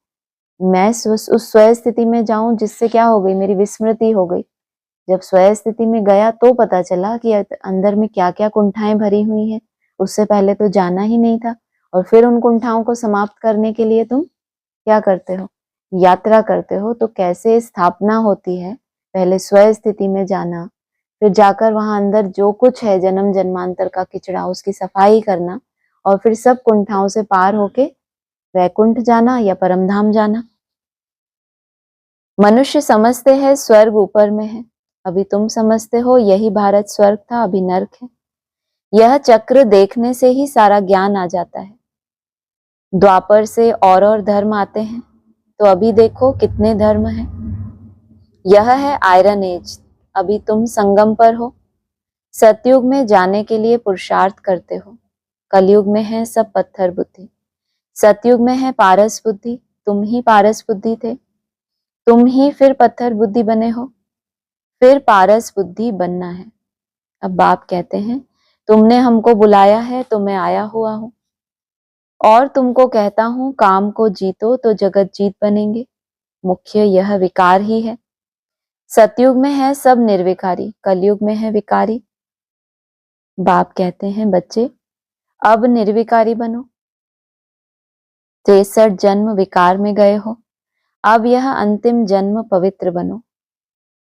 मैं उस स्व स्थिति में जाऊं, जिससे क्या हो गई? मेरी विस्मृति हो गई। जब स्व स्थिति में गया तो पता चला कि अंदर में क्या क्या कुंठाएं भरी हुई हैं। उससे पहले तो जाना ही नहीं था। और फिर उन कुंठाओं को समाप्त करने के लिए तुम क्या करते हो? यात्रा करते हो। तो कैसे स्थापना होती है? पहले स्व स्थिति में जाना, फिर जाकर वहां अंदर जो कुछ है जन्म जन्मांतर का किचड़ा, उसकी सफाई करना, और फिर सब कुंठाओं से पार होके वैकुंठ जाना या परमधाम जाना। मनुष्य समझते हैं स्वर्ग ऊपर में है। अभी तुम समझते हो यही भारत स्वर्ग था, अभी नर्क है। यह चक्र देखने से ही सारा ज्ञान आ जाता है। द्वापर से और धर्म आते हैं, तो अभी देखो कितने धर्म हैं। यह है आयरन एज। अभी तुम संगम पर हो। सतयुग में जाने के लिए पुरुषार्थ करते हो। कलयुग में है सब पत्थर बुद्धि, सतयुग में है पारस बुद्धि। तुम ही पारस बुद्धि थे, तुम ही फिर पत्थर बुद्धि बने हो, फिर पारस बुद्धि बनना है। अब बाप कहते हैं, तुमने हमको बुलाया है तो मैं आया हुआ हूं, और तुमको कहता हूं काम को जीतो तो जगत जीत बनेंगे। मुख्य यह विकार ही है। सतयुग में है सब निर्विकारी, कलयुग में है विकारी। बाप कहते हैं, बच्चे अब निर्विकारी बनो। 63 जन्म विकार में गए हो, अब यह अंतिम जन्म पवित्र बनो।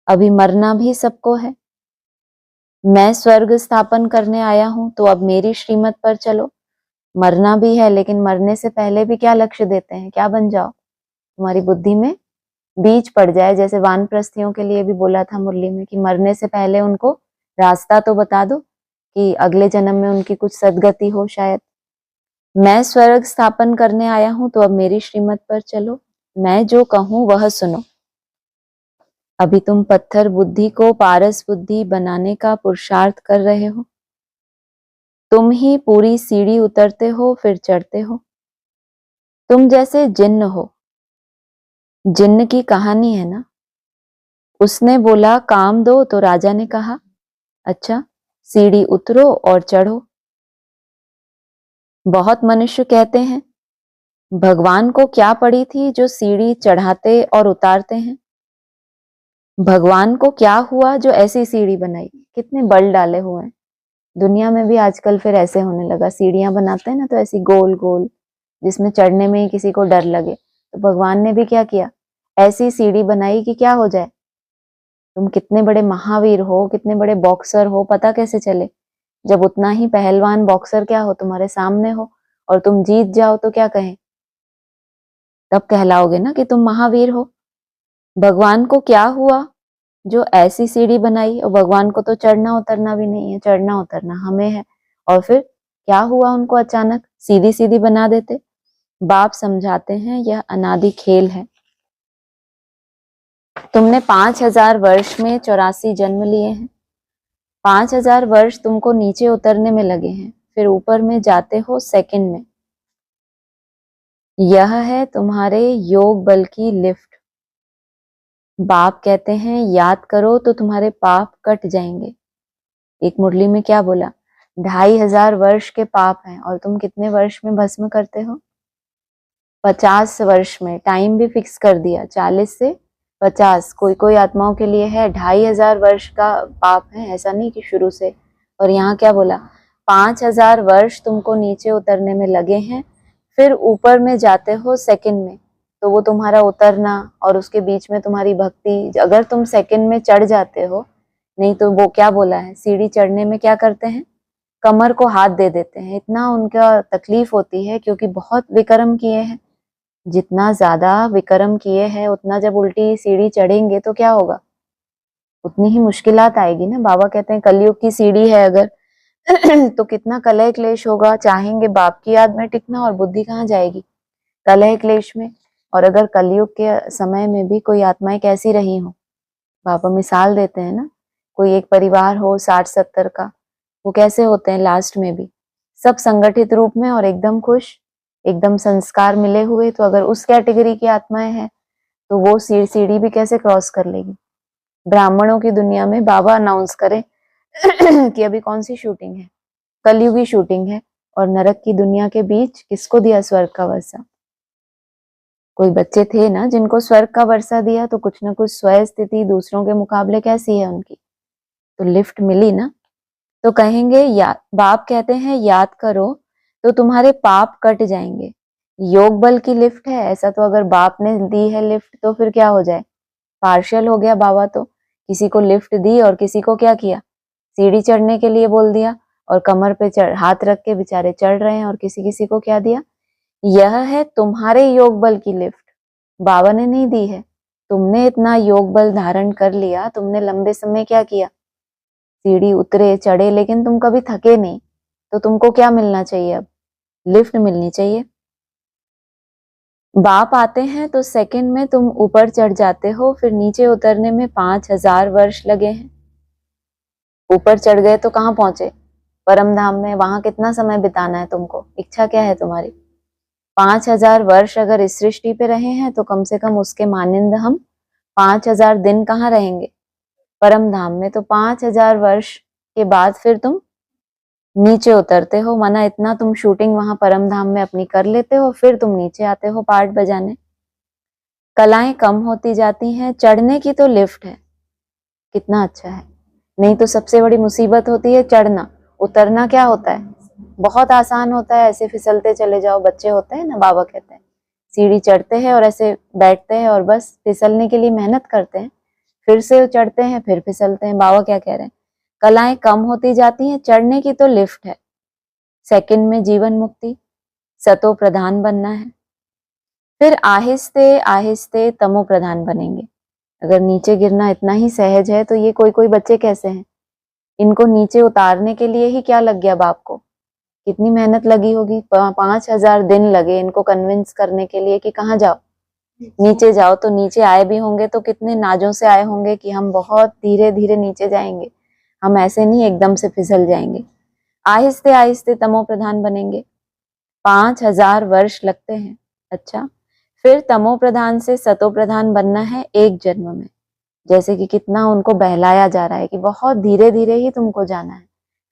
अभी मरना भी सबको है। मैं स्वर्ग स्थापन करने आया हूं, तो अब मेरी श्रीमत पर चलो। मरना भी है, लेकिन मरने से पहले भी क्या लक्ष्य देते हैं? क्या बन जाओ? तुम्हारी बुद्धि में बीज पड़ जाए। जैसे वानप्रस्थियों के लिए भी बोला था मुरली में कि मरने से पहले उनको रास्ता तो बता दो कि अगले जन्म में उनकी कुछ सदगति हो शायद। मैं स्वर्ग स्थापन करने आया हूं, तो अब मेरी श्रीमत पर चलो। मैं जो कहूं वह सुनो। अभी तुम पत्थर बुद्धि को पारस बुद्धि बनाने का पुरुषार्थ कर रहे हो। तुम ही पूरी सीढ़ी उतरते हो फिर चढ़ते हो। तुम जैसे जिन्न हो, जिन्न की कहानी है ना। उसने बोला काम दो, तो राजा ने कहा अच्छा सीढ़ी उतरो और चढ़ो। बहुत मनुष्य कहते हैं भगवान को क्या पड़ी थी जो सीढ़ी चढ़ाते और उतारते हैं। भगवान को क्या हुआ जो ऐसी सीढ़ी बनाई। कितने बल डाले हुए हैं दुनिया में भी आजकल। फिर ऐसे होने लगा, सीढ़ियां बनाते हैं ना तो ऐसी गोल गोल, जिसमें चढ़ने में ही किसी को डर लगे। तो भगवान ने भी क्या किया, ऐसी सीढ़ी बनाई कि क्या हो जाए। तुम कितने बड़े महावीर हो, कितने बड़े बॉक्सर हो, पता कैसे चले जब उतना ही पहलवान बॉक्सर क्या हो तुम्हारे सामने हो और तुम जीत जाओ तो क्या कहें, तब कहलाओगे ना कि तुम महावीर हो। भगवान को क्या हुआ जो ऐसी सीढ़ी बनाई, और भगवान को तो चढ़ना उतरना भी नहीं है, चढ़ना उतरना हमें है। और फिर क्या हुआ, उनको अचानक सीधी सीधी बना देते। बाप समझाते हैं यह अनादि खेल है। तुमने 5000 वर्ष में 84 जन्म लिए हैं। 5000 वर्ष तुमको नीचे उतरने में लगे हैं, फिर ऊपर में जाते हो सेकंड में। यह है तुम्हारे योग बल की लिफ्ट। बाप कहते हैं याद करो तो तुम्हारे पाप कट जाएंगे। एक मुरली में क्या बोला, 2500 वर्ष के पाप हैं और तुम कितने वर्ष में भस्म करते हो, 50 वर्ष में। टाइम भी फिक्स कर दिया, 40 से 50। कोई कोई आत्माओं के लिए है 2500 वर्ष का पाप है, ऐसा नहीं कि शुरू से। और यहाँ क्या बोला, 5000 वर्ष तुमको नीचे उतरने में लगे हैं, फिर ऊपर में जाते हो सेकंड में। तो वो तुम्हारा उतरना और उसके बीच में तुम्हारी भक्ति, अगर तुम सेकंड में चढ़ जाते हो, नहीं तो वो क्या बोला है, सीढ़ी चढ़ने में क्या करते हैं, कमर को हाथ दे देते हैं। इतना उनका तकलीफ होती है क्योंकि बहुत विक्रम किए हैं। जितना ज्यादा विक्रम किए हैं उतना जब उल्टी सीढ़ी चढ़ेंगे तो क्या होगा, उतनी ही मुश्किलात आएगी ना। बाबा कहते हैं कलयुग की सीढ़ी है अगर तो कितना कलह क्लेश होगा। चाहेंगे बाप की याद में टिकना और बुद्धि कहाँ जाएगी, कलह क्लेश में। और अगर कलयुग के समय में भी कोई आत्माएं कैसी रही हो, बाबा मिसाल देते हैं ना, कोई एक परिवार हो 60-70 का, वो कैसे होते हैं लास्ट में भी, सब संगठित रूप में और एकदम खुश, एकदम संस्कार मिले हुए। तो अगर उस कैटेगरी की आत्माएं हैं तो वो सीढ़ी भी कैसे क्रॉस कर लेगी। ब्राह्मणों की दुनिया में बाबा अनाउंस करें कि अभी कौन सी शूटिंग है, कलयुगी शूटिंग है, और नरक की दुनिया के बीच किसको दिया स्वर्ग का वर्षा। कोई बच्चे थे ना जिनको स्वर्ग का वर्षा दिया, तो कुछ ना कुछ स्वयं स्थिति दूसरों के मुकाबले कैसी है उनकी, तो लिफ्ट मिली ना। तो कहेंगे याद, बाप कहते हैं याद करो तो तुम्हारे पाप कट जाएंगे। योग बल की लिफ्ट है, ऐसा तो अगर बाप ने दी है लिफ्ट तो फिर क्या हो जाए, पार्शियल हो गया बाबा। तो किसी को लिफ्ट दी और किसी को क्या किया, सीढ़ी चढ़ने के लिए बोल दिया और कमर पे हाथ रख के बेचारे चढ़ रहे हैं। और किसी किसी को क्या दिया, यह है तुम्हारे योग बल की लिफ्ट, बाबा ने नहीं दी है। तुमने इतना योग बल धारण कर लिया, तुमने लंबे समय क्या किया, सीढ़ी उतरे चढ़े, लेकिन तुम कभी थके नहीं। तो तुमको क्या मिलना चाहिए, अब लिफ्ट मिलनी चाहिए। बाप आते हैं तो सेकंड में तुम ऊपर चढ़ जाते हो, फिर नीचे उतरने में 5000 वर्ष लगे हैं। ऊपर चढ़ गए तो कहाँ पहुंचे, परम धाम में। वहां कितना समय बिताना है तुमको, इच्छा क्या है तुम्हारी। 5000 वर्ष अगर इस सृष्टि पे रहे हैं तो कम से कम उसके मानिंद हम 5000 दिन कहाँ रहेंगे, परम धाम में। तो 5000 वर्ष के बाद फिर तुम नीचे उतरते हो, माना इतना तुम शूटिंग वहां परम धाम में अपनी कर लेते हो, फिर तुम नीचे आते हो पार्ट बजाने। कलाएं कम होती जाती हैं, चढ़ने की तो लिफ्ट है, कितना अच्छा है। नहीं तो सबसे बड़ी मुसीबत होती है चढ़ना। उतरना क्या होता है, बहुत आसान होता है, ऐसे फिसलते चले जाओ। बच्चे होते हैं ना, बाबा कहते हैं सीढ़ी चढ़ते हैं और ऐसे बैठते हैं और बस फिसलने के लिए मेहनत करते हैं, फिर से चढ़ते हैं फिर फिसलते हैं। बाबा क्या कह रहे हैं, कलाएं कम होती जाती हैं, चढ़ने की तो लिफ्ट है। सेकंड में जीवन मुक्ति, सतो प्रधान बनना है, फिर आहिस्ते आहिस्ते तमो प्रधान बनेंगे। अगर नीचे गिरना इतना ही सहज है तो ये कोई कोई बच्चे कैसे हैं, इनको नीचे उतारने के लिए ही क्या लग गया बाप को, कितनी मेहनत लगी होगी। 5000 दिन लगे इनको कन्विंस करने के लिए कि कहाँ जाओ, नीचे जाओ। तो नीचे आए भी होंगे तो कितने नाजों से आए होंगे कि हम बहुत धीरे धीरे नीचे जाएंगे, हम ऐसे नहीं एकदम से फिसल जाएंगे। आहिस्ते आहिस्ते तमो प्रधान बनेंगे, 5000 वर्ष लगते हैं। अच्छा, फिर तमो प्रधान से सतो प्रधान बनना है एक जन्म में। जैसे कि कितना उनको बहलाया जा रहा है कि बहुत धीरे धीरे ही तुमको जाना है।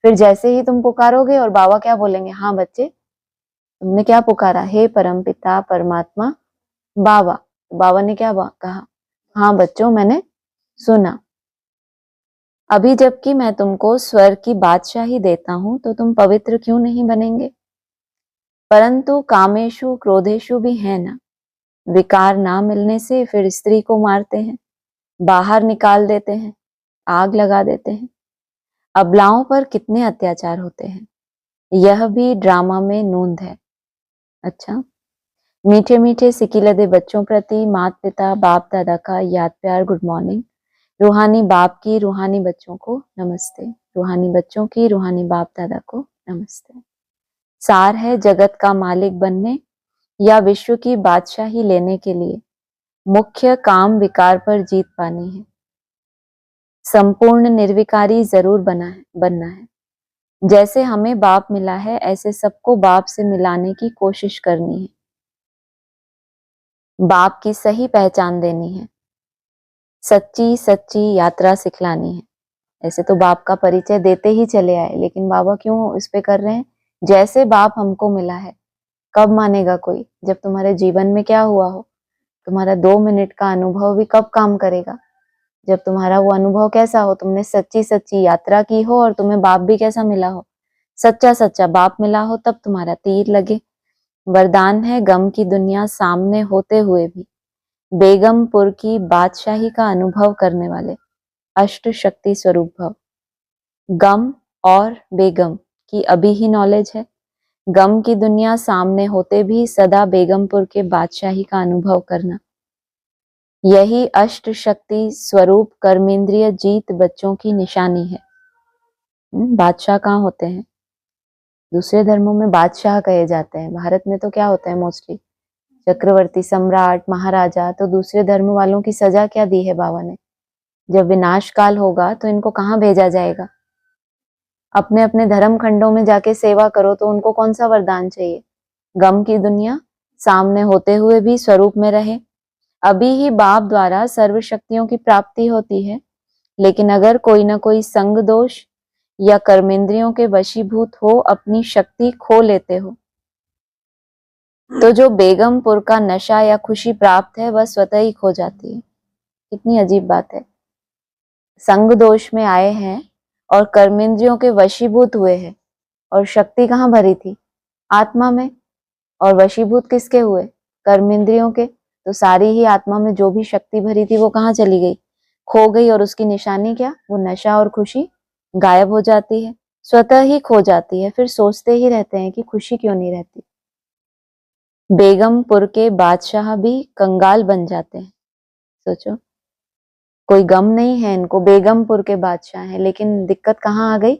फिर जैसे ही तुम पुकारोगे और बाबा क्या बोलेंगे, हाँ बच्चे तुमने क्या पुकारा, हे परमपिता परमात्मा बाबा। बाबा ने क्या कहा, हाँ बच्चों मैंने सुना। अभी जबकि मैं तुमको स्वर्ग की बादशाही देता हूं तो तुम पवित्र क्यों नहीं बनेंगे। परंतु कामेशु क्रोधेशु भी है ना, विकार ना मिलने से फिर स्त्री को मारते हैं, बाहर निकाल देते हैं, आग लगा देते हैं। अबलाओं पर कितने अत्याचार होते हैं, यह भी ड्रामा में नूंद है। अच्छा, मीठे मीठे सिकिलदे बच्चों प्रति माता पिता बाप दादा का याद प्यार गुड मॉर्निंग। रूहानी बाप की रूहानी बच्चों को नमस्ते, रूहानी बच्चों की रूहानी बाप दादा को नमस्ते। सार है जगत का मालिक बनने या विश्व की बादशाही लेने के लिए मुख्य काम विकार पर जीत पानी है। संपूर्ण निर्विकारी जरूर बनना है। जैसे हमें बाप मिला है ऐसे सबको बाप से मिलाने की कोशिश करनी है। बाप की सही पहचान देनी है, सच्ची सच्ची यात्रा सिखलानी है। ऐसे तो बाप का परिचय देते ही चले आए, लेकिन बाबा क्यों इस पे कर रहे हैं, जैसे बाप हमको मिला है। कब मानेगा कोई, जब तुम्हारे जीवन में क्या हुआ हो। तुम्हारा 2 मिनट का अनुभव भी कब काम करेगा, जब तुम्हारा वो अनुभव कैसा हो, तुमने सच्ची सच्ची यात्रा की हो और तुम्हें बाप भी कैसा मिला हो, सच्चा सच्चा बाप मिला हो, तब तुम्हारा तीर लगे। वरदान है गम की दुनिया सामने होते हुए भी बेगमपुर की बादशाही का अनुभव करने वाले अष्ट शक्ति स्वरूप भव। गम और बेगम की अभी ही नॉलेज है। गम की दुनिया सामने होते भी सदा बेगमपुर के बादशाही का अनुभव करना, यही अष्ट शक्ति स्वरूप कर्मेंद्रिय जीत बच्चों की निशानी है। बादशाह कहाँ होते हैं, दूसरे धर्मों में बादशाह कहे जाते हैं, भारत में तो क्या होता है मोस्टली चक्रवर्ती सम्राट महाराजा। तो दूसरे धर्म वालों की सजा क्या दी है बाबा ने, जब विनाश काल होगा तो इनको कहाँ भेजा जाएगा, अपने अपने धर्म खंडों में जाके सेवा करो। तो उनको कौन सा वरदान चाहिए, गम की दुनिया सामने होते हुए भी स्वरूप में रहे। अभी ही बाप द्वारा सर्व शक्तियों की प्राप्ति होती है, लेकिन अगर कोई ना कोई संग दोष या कर्मेंद्रियों के वशीभूत हो अपनी शक्ति खो लेते हो, तो जो बेगमपुर का नशा या खुशी प्राप्त है वह स्वतः ही खो जाती है। कितनी अजीब बात है, संग दोष में आए हैं और कर्मेंद्रियों के वशीभूत हुए हैं, और शक्ति कहाँ भरी थी, आत्मा में। और वशीभूत किसके हुए, कर्मेंद्रियों के। तो सारी ही आत्मा में जो भी शक्ति भरी थी वो कहाँ चली गई, खो गई। और उसकी निशानी क्या, वो नशा और खुशी गायब हो जाती है, स्वतः ही खो जाती है। फिर सोचते ही रहते हैं कि खुशी क्यों नहीं रहती। बेगमपुर के बादशाह भी कंगाल बन जाते हैं। सोचो, कोई गम नहीं है इनको, बेगमपुर के बादशाह हैं, लेकिन दिक्कत कहाँ आ गई,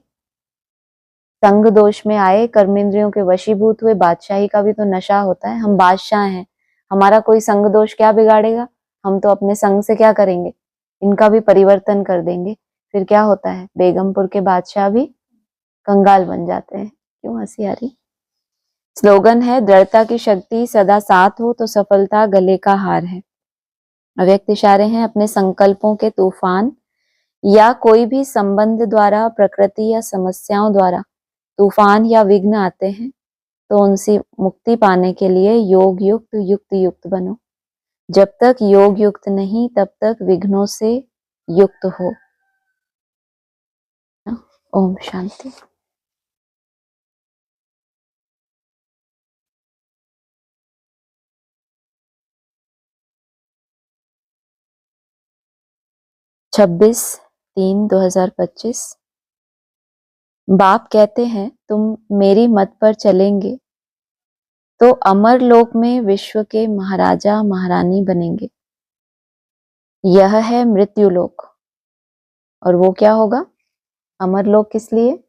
संग दोष में आए, कर्मेंद्रियों के वशीभूत हुए। बादशाही का भी तो नशा होता है, हम बादशाह हैं, हमारा कोई संग दोष क्या बिगाड़ेगा, हम तो अपने संग से क्या करेंगे, इनका भी परिवर्तन कर देंगे। फिर क्या होता है, बेगमपुर के बादशाह भी कंगाल बन जाते हैं। क्यों हंसी आ रही। स्लोगन है दृढ़ता की शक्ति सदा साथ हो तो सफलता गले का हार है। अव्यक्त इशारे हैं, अपने संकल्पों के तूफान या कोई भी संबंध द्वारा, प्रकृति या समस्याओं द्वारा तूफान या विघ्न आते हैं, तो उनसे मुक्ति पाने के लिए योग युक्त युक्त युक्त बनो। जब तक योग युक्त नहीं तब तक विघ्नों से युक्त हो। ओम शांति। छब्बीस 3/2025। बाप कहते हैं तुम मेरी मत पर चलेंगे तो अमर लोक में विश्व के महाराजा महारानी बनेंगे। यह है मृत्यु लोक। और वो क्या होगा, अमर लोक किस लिए,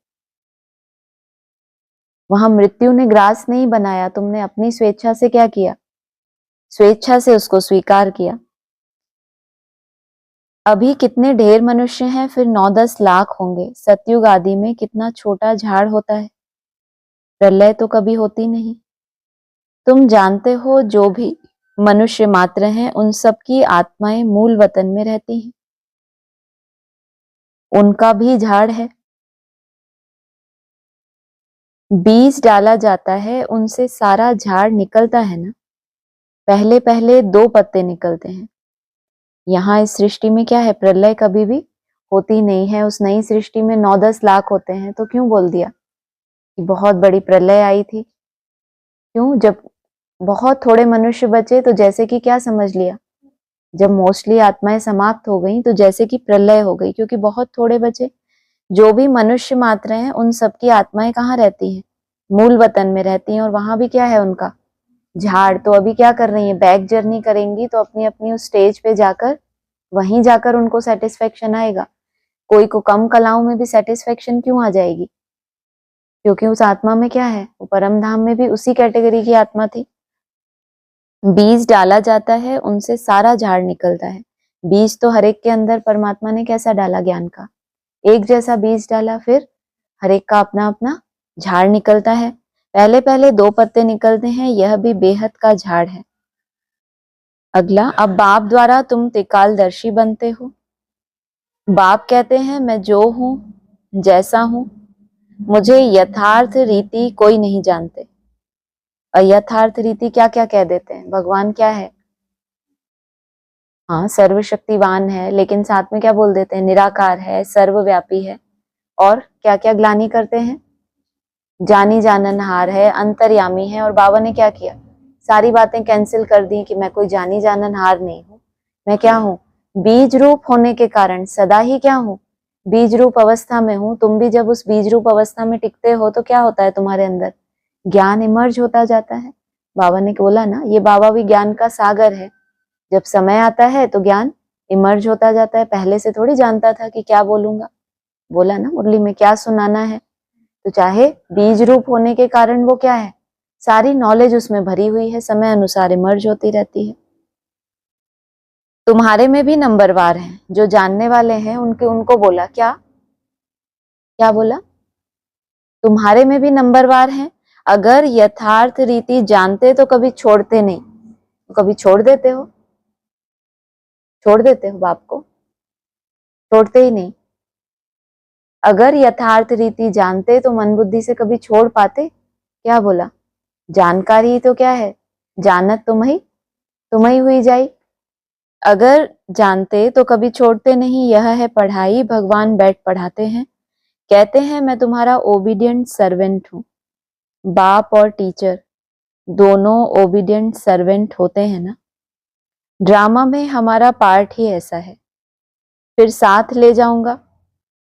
वहां मृत्यु ने ग्रास नहीं बनाया, तुमने अपनी स्वेच्छा से क्या किया, स्वेच्छा से उसको स्वीकार किया। अभी कितने ढेर मनुष्य हैं, फिर 9-10 लाख होंगे। सतयुग आदि में कितना छोटा झाड़ होता है, प्रलय तो कभी होती नहीं। तुम जानते हो जो भी मनुष्य मात्र हैं, उन सबकी आत्माएं मूल वतन में रहती हैं। उनका भी झाड़ है। बीज डाला जाता है, उनसे सारा झाड़ निकलता है ना। पहले पहले 2 पत्ते निकलते हैं। यहाँ इस सृष्टि में क्या है, प्रलय कभी भी होती नहीं है। उस नई सृष्टि में 9-10 लाख होते हैं, तो क्यों बोल दिया कि बहुत बड़ी प्रलय आई थी? क्यों? जब बहुत थोड़े मनुष्य बचे तो जैसे कि क्या समझ लिया, जब मोस्टली आत्माएं समाप्त हो गई तो जैसे कि प्रलय हो गई, क्योंकि बहुत थोड़े बचे। जो भी मनुष्य मात्र हैं उन सबकी आत्माएं कहाँ रहती हैं? मूल वतन में रहती हैं। और वहां भी क्या है उनका झाड़। तो अभी क्या कर रही है, बैक जर्नी करेंगी तो अपनी अपनी उस स्टेज पे जाकर वहीं जाकर उनको सेटिस्फेक्शन आएगा। कोई को कम कलाओं में भी सेटिस्फेक्शन क्यों आ जाएगी? क्योंकि उस आत्मा में क्या है, वो परम धाम में भी उसी कैटेगरी की आत्मा थी। बीज डाला जाता है, उनसे सारा झाड़ निकलता है। बीज तो हर एक के अंदर परमात्मा ने कैसा डाला, ज्ञान का एक जैसा बीज डाला, फिर हर एक का अपना अपना झाड़ निकलता है। पहले पहले 2 पत्ते निकलते हैं, यह भी बेहद का झाड़ है। अगला, अब बाप द्वारा तुम त्रिकालदर्शी बनते हो। बाप कहते हैं मैं जो हूं, जैसा हूं, मुझे यथार्थ रीति कोई नहीं जानते। अयथार्थ रीति क्या क्या कह देते हैं। भगवान क्या है, हाँ सर्वशक्तिवान है, लेकिन साथ में क्या बोल देते हैं, निराकार है, सर्वव्यापी है, और क्या क्या ग्लानि करते हैं, जानी जाननहार है, अंतर्यामी है। और बाबा ने क्या किया, सारी बातें कैंसिल कर दी कि मैं कोई जानी जाननहार नहीं हूं। मैं क्या हूं, बीज रूप होने के कारण सदा ही क्या हूं, बीज रूप अवस्था में हूं। तुम भी जब उस बीज रूप अवस्था में टिकते हो तो क्या होता है, तुम्हारे अंदर ज्ञान इमर्ज होता जाता है। बाबा ने बोला ना, ये बाबा भी ज्ञान का सागर है। जब समय आता है तो ज्ञान इमर्ज होता जाता है। पहले से थोड़ी जानता था कि क्या बोलूंगा। बोला ना मुरली में क्या सुनाना है। तो चाहे बीज रूप होने के कारण वो क्या है, सारी नॉलेज उसमें भरी हुई है, समय अनुसार इमर्ज होती रहती है। तुम्हारे में भी नंबरवार हैं, जो जानने वाले हैं उनको बोला क्या, क्या बोला, तुम्हारे में भी नंबरवार हैं। अगर यथार्थ रीति जानते तो कभी छोड़ते नहीं, तो कभी छोड़ देते हो, छोड़ देते हो बाप को, छोड़ते ही नहीं। अगर यथार्थ रीति जानते तो मन बुद्धि से कभी छोड़ पाते? क्या बोला, जानकारी तो क्या है, जानत तुम्हें हुई जाई। अगर जानते तो कभी छोड़ते नहीं। यह है पढ़ाई, भगवान बैठ पढ़ाते हैं। कहते हैं मैं तुम्हारा ओबीडियंट सर्वेंट हूं। बाप और टीचर दोनों ओबीडियंट सर्वेंट होते हैं ना। ड्रामा में हमारा पार्ट ही ऐसा है। फिर साथ ले जाऊंगा,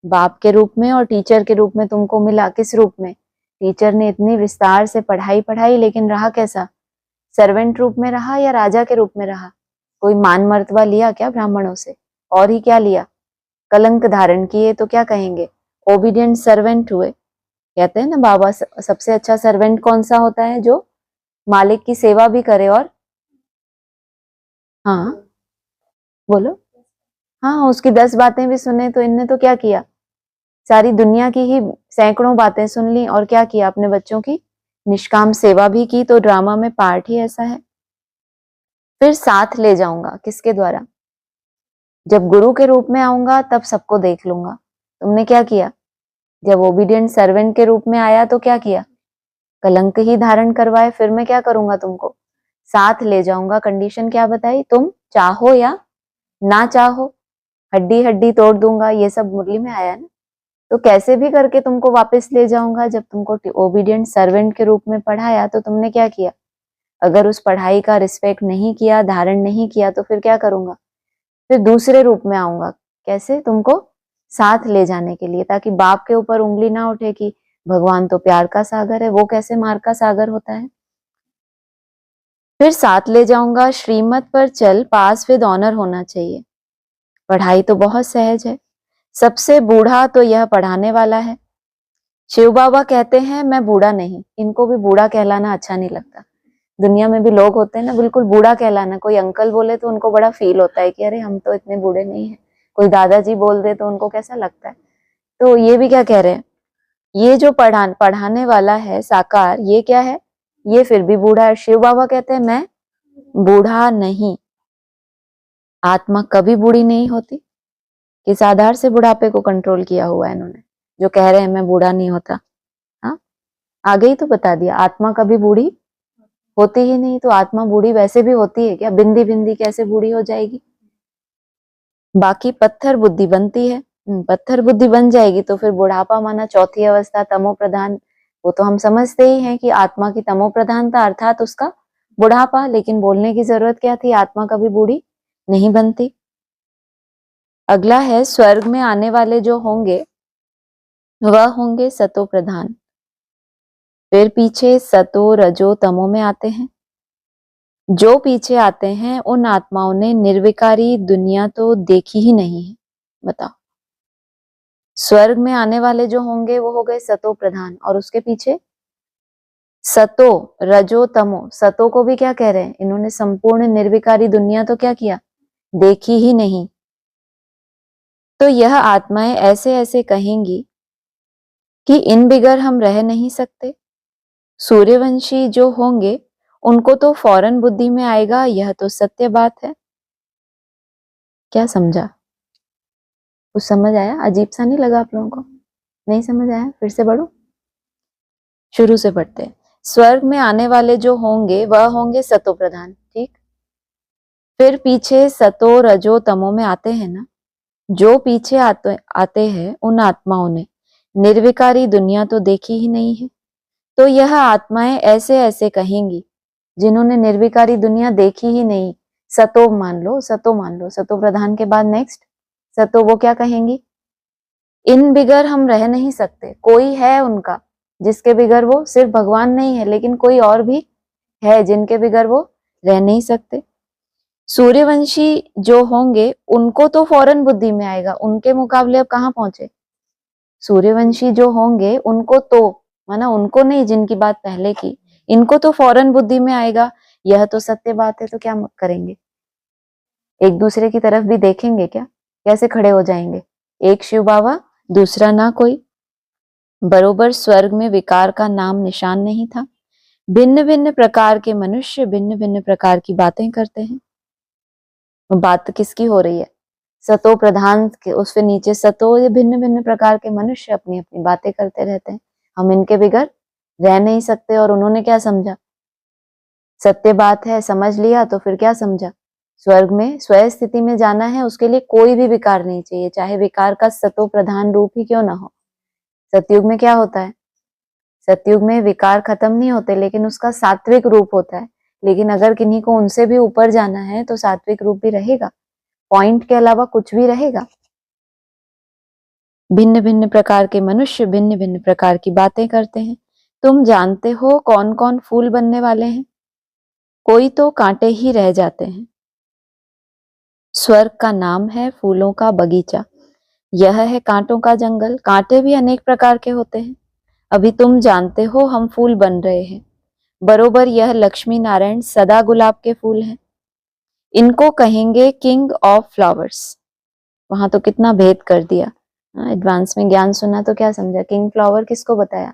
बाप के रूप में और टीचर के रूप में तुमको मिला। किस रूप में, टीचर ने इतनी विस्तार से पढ़ाई पढ़ाई, लेकिन रहा कैसा, सर्वेंट रूप में रहा या राजा के रूप में रहा? कोई मान मर्तबा लिया क्या ब्राह्मणों से? और ही क्या लिया, कलंक धारण किए। तो क्या कहेंगे, ओबीडियंट सर्वेंट हुए। कहते हैं ना बाबा, सबसे अच्छा सर्वेंट कौन सा होता है, जो मालिक की सेवा भी करे। और हाँ बोलो, हाँ उसकी 10 बातें भी सुने। तो इनने तो क्या किया, सारी दुनिया की ही सैकड़ों बातें सुन ली, और क्या किया, अपने बच्चों की निष्काम सेवा भी की। तो ड्रामा में पार्ट ही ऐसा है। फिर साथ ले जाऊंगा, किसके द्वारा, जब गुरु के रूप में आऊंगा तब सबको देख लूंगा। तुमने क्या किया, जब ओबीडियंट सर्वेंट के रूप में आया तो क्या किया, कलंक ही धारण करवाए। फिर मैं क्या करूंगा, तुमको साथ ले जाऊंगा। कंडीशन क्या बताई, तुम चाहो या ना चाहो, हड्डी हड्डी तोड़ दूंगा। ये सब मुरली में आया ना। तो कैसे भी करके तुमको वापस ले जाऊंगा। जब तुमको ओबीडियंट सर्वेंट के रूप में पढ़ाया तो तुमने क्या किया, अगर उस पढ़ाई का रिस्पेक्ट नहीं किया, धारण नहीं किया, तो फिर क्या करूंगा, फिर दूसरे रूप में आऊंगा। कैसे, तुमको साथ ले जाने के लिए, ताकि बाप के ऊपर उंगली ना उठे कि भगवान तो प्यार का सागर है, वो कैसे मार का सागर होता है। फिर साथ ले जाऊंगा, श्रीमत पर चल, पास विद ऑनर होना चाहिए। पढ़ाई तो बहुत सहज है। सबसे बूढ़ा तो यह पढ़ाने वाला है। शिव बाबा कहते हैं मैं बूढ़ा नहीं। इनको भी बूढ़ा कहलाना अच्छा नहीं लगता। दुनिया में भी लोग होते हैं ना, बिल्कुल बूढ़ा कहलाना, कोई अंकल बोले तो उनको बड़ा फील होता है कि अरे हम तो इतने बूढ़े नहीं है। कोई दादाजी बोल दे तो उनको कैसा लगता है। तो ये भी क्या कह रहे हैं, ये जो पढ़ाने वाला है साकार, ये क्या है, ये फिर भी बूढ़ा है। शिव बाबा कहते हैं मैं बूढ़ा नहीं, आत्मा कभी बूढ़ी नहीं होती। किस आधार से बुढ़ापे को कंट्रोल किया हुआ है इन्होंने, जो कह रहे हैं मैं बूढ़ा नहीं होता। हाँ, आगे ही तो बता दिया, आत्मा कभी बूढ़ी होती ही नहीं। तो आत्मा बूढ़ी वैसे भी होती है क्या? बिंदी बिंदी कैसे बूढ़ी हो जाएगी? बाकी पत्थर बुद्धि बनती है। पत्थर बुद्धि बन जाएगी तो फिर बुढ़ापा माना चौथी अवस्था तमो प्रधान, वो तो हम समझते ही हैं कि आत्मा की तमो प्रधानता अर्थात उसका बुढ़ापा। लेकिन बोलने की जरूरत क्या थी? आत्मा कभी बूढ़ी नहीं बनती। अगला है स्वर्ग में आने वाले जो होंगे वह होंगे सतो प्रधान। फिर पीछे सतो रजो तमो में आते हैं। जो पीछे आते हैं उन आत्माओं ने निर्विकारी दुनिया तो देखी ही नहीं है। बताओ, स्वर्ग में आने वाले जो होंगे वो हो गए सतो प्रधान, और उसके पीछे सतो रजो तमो। सतो को भी क्या कह रहे हैं? इन्होंने संपूर्ण निर्विकारी दुनिया तो क्या किया? देखी ही नहीं। तो यह आत्माएं ऐसे ऐसे कहेंगी कि इन बिगर हम रह नहीं सकते। सूर्यवंशी जो होंगे उनको तो फौरन बुद्धि में आएगा, यह तो सत्य बात है। क्या समझा? कुछ समझ आया? अजीब सा नहीं लगा आप लोगों को? नहीं समझ आया? फिर से पढ़ो, शुरू से पढ़ते हैं। स्वर्ग में आने वाले जो होंगे वह होंगे सतो प्रधान, ठीक। फिर पीछे सतो रजो तमो में आते हैं ना, जो पीछे आते हैं उन आत्माओं ने निर्विकारी दुनिया तो देखी ही नहीं है। तो यह आत्माएं ऐसे ऐसे कहेंगी जिन्होंने निर्विकारी दुनिया देखी ही नहीं। सतो मान लो, सतो मान लो, सतो प्रधान के बाद नेक्स्ट सतो, वो क्या कहेंगी? इन बिगर हम रह नहीं सकते। कोई है उनका जिसके बिगर वो, सिर्फ भगवान नहीं है लेकिन कोई और भी है जिनके बिगर वो रह नहीं सकते। सूर्यवंशी जो होंगे उनको तो फौरन बुद्धि में आएगा, उनके मुकाबले अब कहाँ पहुंचे? सूर्यवंशी जो होंगे उनको तो माना, उनको नहीं जिनकी बात पहले की, इनको तो फौरन बुद्धि में आएगा। यह तो सत्य बात है। तो क्या करेंगे? एक दूसरे की तरफ भी देखेंगे क्या? कैसे खड़े हो जाएंगे? एक शिव बाबा दूसरा ना कोई। बरोबर स्वर्ग में विकार का नाम निशान नहीं था। भिन्न भिन्न प्रकार के मनुष्य भिन्न भिन्न प्रकार की बातें करते हैं। बात किसकी हो रही है? सतो प्रधान के, उसके नीचे सतो, ये भिन्न भिन्न प्रकार के मनुष्य अपनी अपनी बातें करते रहते हैं। हम इनके बिगर रह नहीं सकते। और उन्होंने क्या समझा? सत्य बात है, समझ लिया तो फिर क्या समझा? स्वर्ग में स्वयं स्थिति में जाना है, उसके लिए कोई भी विकार नहीं चाहिए, चाहे विकार का सतो प्रधान रूप ही क्यों ना हो। सतयुग में क्या होता है? सतयुग में विकार खत्म नहीं होते लेकिन उसका सात्विक रूप होता है। लेकिन अगर किन्हीं को उनसे भी ऊपर जाना है तो सात्विक रूप भी रहेगा, पॉइंट के अलावा कुछ भी रहेगा। भिन्न भिन्न प्रकार के मनुष्य भिन्न भिन्न प्रकार की बातें करते हैं। तुम जानते हो कौन कौन फूल बनने वाले हैं? कोई तो कांटे ही रह जाते हैं। स्वर्ग का नाम है फूलों का बगीचा, यह है कांटों का जंगल। कांटे भी अनेक प्रकार के होते हैं। अभी तुम जानते हो हम फूल बन रहे हैं। बरोबर यह लक्ष्मी नारायण सदा गुलाब के फूल हैं। इनको कहेंगे किंग ऑफ फ्लावर्स। वहां तो कितना भेद कर दिया। एडवांस में ज्ञान सुना तो क्या समझा? किंग फ्लावर किसको बताया?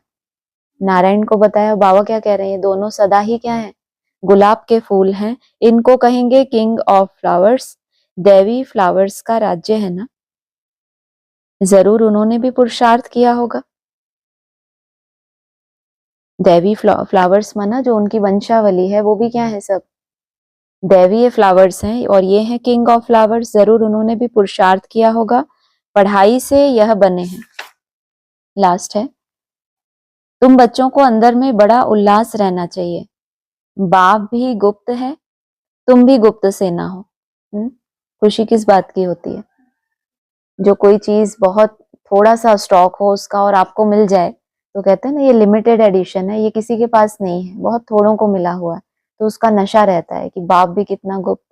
नारायण को बताया। बाबा क्या कह रहे हैं? दोनों सदा ही क्या है? गुलाब के फूल हैं। इनको कहेंगे king of flowers. Devi flowers का राज्य है ना, जरूर उन्होंने भी पुरुषार्थ किया होगा। देवी फ्लावर्स माना जो उनकी वंशावली है वो भी क्या है? सब दैवीय फ्लावर्स हैं। और ये हैं किंग ऑफ फ्लावर्स, जरूर उन्होंने भी पुरुषार्थ किया होगा, पढ़ाई से यह बने हैं। लास्ट है, तुम बच्चों को अंदर में बड़ा उल्लास रहना चाहिए। बाप भी गुप्त है, तुम भी गुप्त से ना हो। खुशी किस बात की होती है? जो कोई चीज बहुत थोड़ा सा स्टॉक हो उसका और आपको मिल जाए तो कहते हैं ना ये लिमिटेड एडिशन है, ये किसी के पास नहीं है, बहुत थोड़ों को मिला हुआ है, तो उसका नशा रहता है कि बाप भी कितना गुप्त।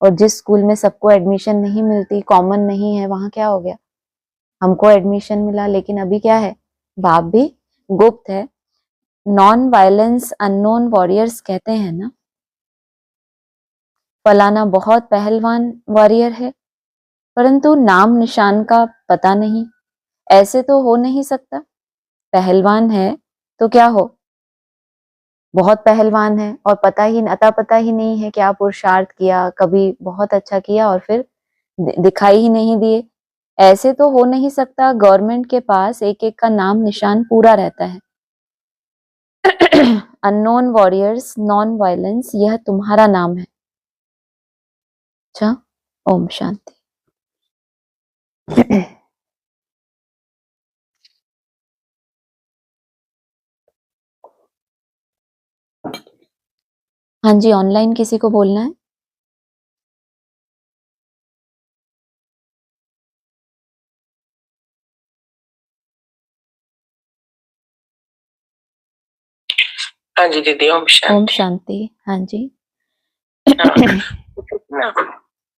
और जिस स्कूल में सबको एडमिशन नहीं मिलती, कॉमन नहीं है, वहां क्या हो गया? हमको एडमिशन मिला लेकिन अभी क्या है? बाप भी गुप्त है। नॉन वायलेंस अननोन वॉरियर्स कहते हैं ना, फलाना बहुत पहलवान वॉरियर है परंतु नाम निशान का पता नहीं। ऐसे तो हो नहीं सकता। पहलवान है तो क्या हो? बहुत पहलवान है और अता पता ही नहीं है क्या पुरुषार्थ किया, कभी बहुत अच्छा किया और फिर दिखाई ही नहीं दिए। ऐसे तो हो नहीं सकता, गवर्नमेंट के पास एक एक का नाम निशान पूरा रहता है। अननोन वॉरियर्स नॉन वायलेंस, यह तुम्हारा नाम है। अच्छा, ओम शांति। हाँ जी, ऑनलाइन किसी को बोलना है? हाँ जी दीदी, ओम ओम शांति। शांति। हाँ जी। हाँ, ना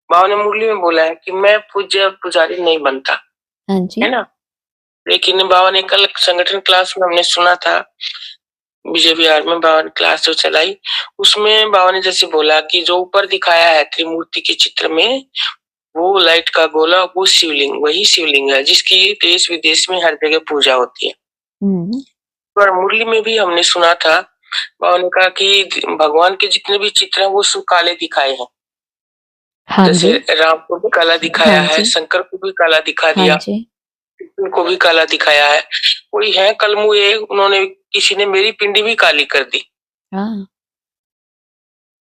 बाबा ने मुरली में बोला है कि मैं पूज्य पुजारी नहीं बनता, हाँ जी। है ना। लेकिन बाबा ने कल संगठन क्लास में हमने सुना था, विजय विहार में बाबा ने क्लास जो चलाई, उसमें बाबा ने जैसे बोला कि जो ऊपर दिखाया है त्रिमूर्ति के चित्र में, वो लाइट का गोला, वो शिवलिंग, वही शिवलिंग है जिसकी देश विदेश में हर जगह पूजा होती है। पर मुरली में भी हमने सुना था, बाबा ने कहा कि भगवान के जितने भी चित्र हैं वो सब काले दिखाए हैं। हाँ जैसे जी। राम को भी काला दिखाया हाँ है, जी। शंकर को भी काला दिखा हाँ दिया, जी। कृष्ण को भी काला दिखाया है। कोई है कलमुए, उन्होंने किसी ने मेरी पिंडी भी काली कर दी। हाँ,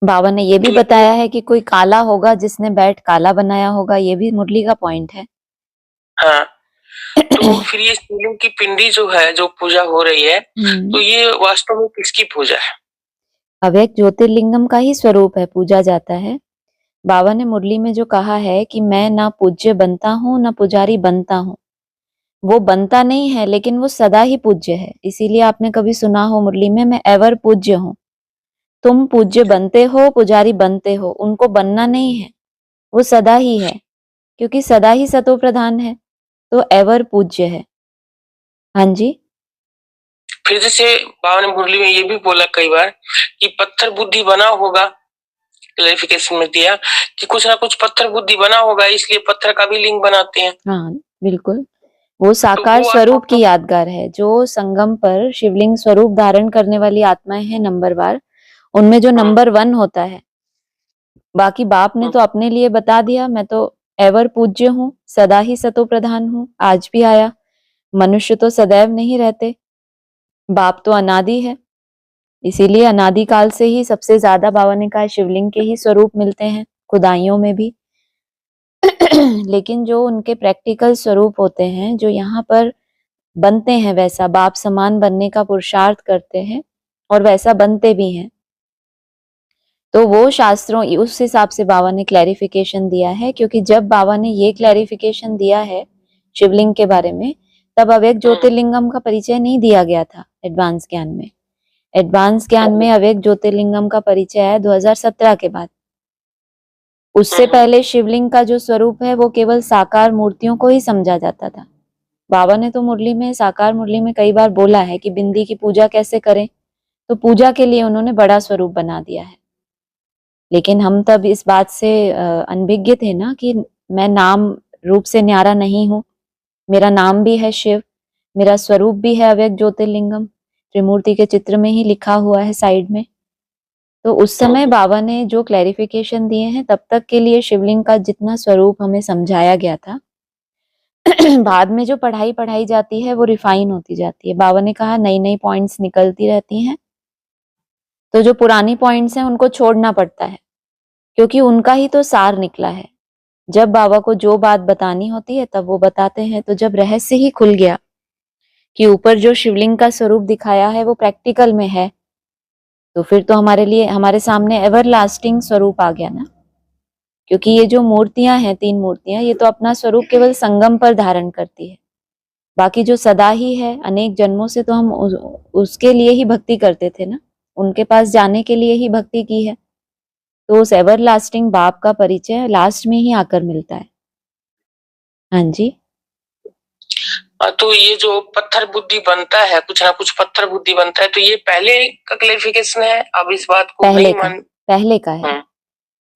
बाबा ने ये भी लेकिन बताया है कि कोई काला होगा जिसने बैट काला बनाया होगा, ये भी मुरली का पॉइंट है। हाँ, तो फिर ये शिवलिंग की पिंडी जो है, जो पूजा हो रही है, तो ये वास्तव में किसकी पूजा है? अव्यक्त ज्योतिर्लिंगम का ही स्वरूप है, पूजा जाता है। बाबा ने मुरली में जो कहा है कि मैं ना पूज्य बनता हूँ ना पुजारी बनता हूँ, वो बनता नहीं है लेकिन वो सदा ही पूज्य है। इसीलिए आपने कभी सुना हो मुरली में, मैं एवर पूज्य हूँ। तुम पूज्य बनते हो, पुजारी बनते हो, उनको बनना नहीं है, वो सदा ही है, क्योंकि सदा ही सतो प्रधान है, तो एवर पूज्य है। हाँ जी। फिर जैसे बाबा ने मुरली में ये भी बोला कई बार कि पत्थर बुद्धि बना होगा, क्लैरिफिकेशन में दिया कि कुछ ना कुछ पत्थर बुद्धि बना होगा, इसलिए पत्थर का भी लिंग बनाते हैं। हाँ बिल्कुल, वो तो साकार वो स्वरूप की यादगार है। जो संगम पर शिवलिंग स्वरूप धारण करने वाली आत्माएं हैं नंबरवार, उनमें जो नंबर 1 होता है, बाकी बाप ने तो अपने लिए बता दिया, मैं तो एवर पूज्य हूँ, सदा ही सतो प्रधान हूँ, आज भी आया। मनुष्य तो सदैव नहीं रहते, बाप तो अनादि है, इसीलिए अनादि काल से ही सबसे ज्यादा बाबा ने कहा शिवलिंग के ही स्वरूप मिलते हैं, खुदाइयों में भी। लेकिन जो उनके प्रैक्टिकल स्वरूप होते हैं, जो यहाँ पर बनते हैं, वैसा बाप समान बनने का पुरुषार्थ करते हैं और वैसा बनते भी हैं, तो वो शास्त्रों उस हिसाब से बाबा ने क्लैरिफिकेशन दिया है। क्योंकि जब बाबा ने ये क्लैरिफिकेशन दिया है शिवलिंग के बारे में, तब अव्यक्त ज्योतिर्लिंगम का परिचय नहीं दिया गया था एडवांस ज्ञान में। एडवांस ज्ञान में अव्यक्त ज्योतिर्लिंगम का परिचय है 2017 के बाद। उससे पहले शिवलिंग का जो स्वरूप है वो केवल साकार मूर्तियों को ही समझा जाता था। बाबा ने तो मुरली में, साकार मुरली में कई बार बोला है कि बिंदी की पूजा कैसे करें, तो पूजा के लिए उन्होंने बड़ा स्वरूप बना दिया है। लेकिन हम तब इस बात से अनभिज्ञ थे ना कि मैं नाम रूप से न्यारा नहीं हूँ, मेरा नाम भी है शिव, मेरा स्वरूप भी है अव्यक्त ज्योतिर्लिंगम, त्रिमूर्ति के चित्र में ही लिखा हुआ है साइड में। तो उस समय बाबा ने जो क्लैरिफिकेशन दिए हैं, तब तक के लिए शिवलिंग का जितना स्वरूप हमें समझाया गया था, बाद में जो पढ़ाई पढ़ाई जाती है वो रिफाइन होती जाती है। बाबा ने कहा नई नई पॉइंट्स निकलती रहती हैं, तो जो पुरानी पॉइंट्स हैं उनको छोड़ना पड़ता है, क्योंकि उनका ही तो सार निकला है। जब बाबा को जो बात बतानी होती है तब वो बताते हैं। तो जब रहस्य ही खुल गया कि ऊपर जो शिवलिंग का स्वरूप दिखाया है वो प्रैक्टिकल में है, तो फिर तो हमारे लिए, हमारे सामने एवरलास्टिंग स्वरूप आ गया ना। क्योंकि ये जो मूर्तियां हैं, 3 मूर्तियां, ये तो अपना स्वरूप केवल संगम पर धारण करती है। बाकी जो सदा ही है, अनेक जन्मों से तो हम उसके लिए ही भक्ति करते थे ना, उनके पास जाने के लिए ही भक्ति की है। तो उस एवरलास्टिंग बाप का परिचय लास्ट में ही आकर मिलता है। हाँ जी। तो ये जो पत्थर बुद्धि बनता है, कुछ ना कुछ पत्थर बुद्धि बनता है, तो ये पहले का क्लैरिफिकेशन है, अब इस बात को पहले का है।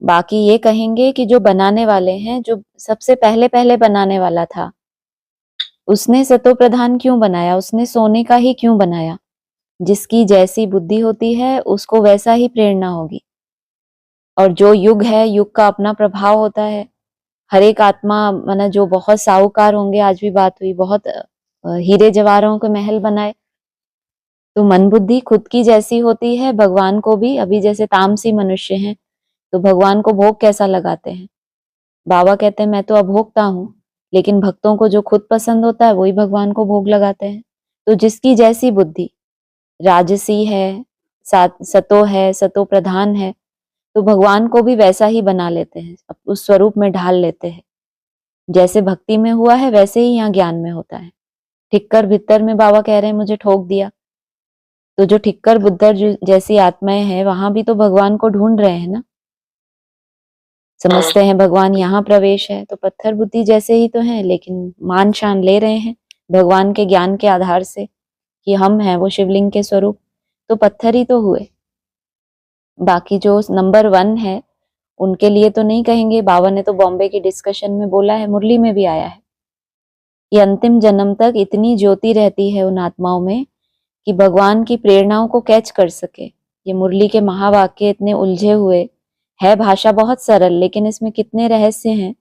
बाकी ये कहेंगे कि जो बनाने वाले हैं, जो सबसे पहले पहले बनाने वाला था, उसने सतो प्रधान क्यों बनाया, उसने सोने का ही क्यों बनाया? जिसकी जैसी बुद्धि होती है उसको वैसा ही प्रेरणा होगी। और जो युग है, युग का अपना प्रभाव होता है। हर एक आत्मा माना जो बहुत साहूकार होंगे, आज भी बात हुई, बहुत हीरे जवाहरों के महल बनाए, तो मन बुद्धि खुद की जैसी होती है। भगवान को भी, अभी जैसे तामसी मनुष्य हैं तो भगवान को भोग कैसा लगाते हैं? बाबा कहते हैं मैं तो अभोक्ता हूं, लेकिन भक्तों को जो खुद पसंद होता है वही भगवान को भोग लगाते हैं। तो जिसकी जैसी बुद्धि, राजसी है, सतो है, सतो प्रधान है, तो भगवान को भी वैसा ही बना लेते हैं, उस स्वरूप में ढाल लेते हैं। जैसे भक्ति में हुआ है वैसे ही यहाँ ज्ञान में होता है। ठिक्कर भित्तर में बाबा कह रहे हैं मुझे ठोक दिया, तो जो ठिक्कर बुद्धर जैसी आत्माएं हैं वहां भी तो भगवान को ढूंढ रहे हैं ना, समझते हैं भगवान यहाँ प्रवेश है, तो पत्थर बुद्धि जैसे ही तो हैं, लेकिन मान शान ले रहे हैं भगवान के ज्ञान के आधार से कि हम हैं वो शिवलिंग के स्वरूप, तो पत्थर ही तो हुए। बाकी जो नंबर 1 है उनके लिए तो नहीं कहेंगे, बाबा ने तो बॉम्बे की डिस्कशन में बोला है, मुरली में भी आया है, ये अंतिम जन्म तक इतनी ज्योति रहती है उन आत्माओं में कि भगवान की प्रेरणाओं को कैच कर सके। ये मुरली के महावाक्य इतने उलझे हुए है, भाषा बहुत सरल, लेकिन इसमें कितने रहस्य हैं,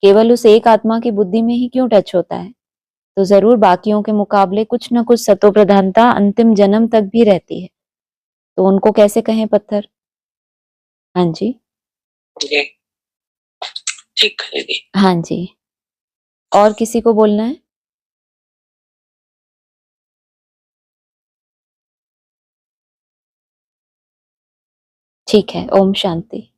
केवल उस एक आत्मा की बुद्धि में ही क्यों टच होता है? तो जरूर बाकियों के मुकाबले कुछ न कुछ सतो प्रधानता अंतिम जन्म तक भी रहती है, तो उनको कैसे कहें पत्थर? हाँ जी, जी ठीक है दीदी। हाँ जी। और किसी को बोलना है? ठीक है, ओम शांति।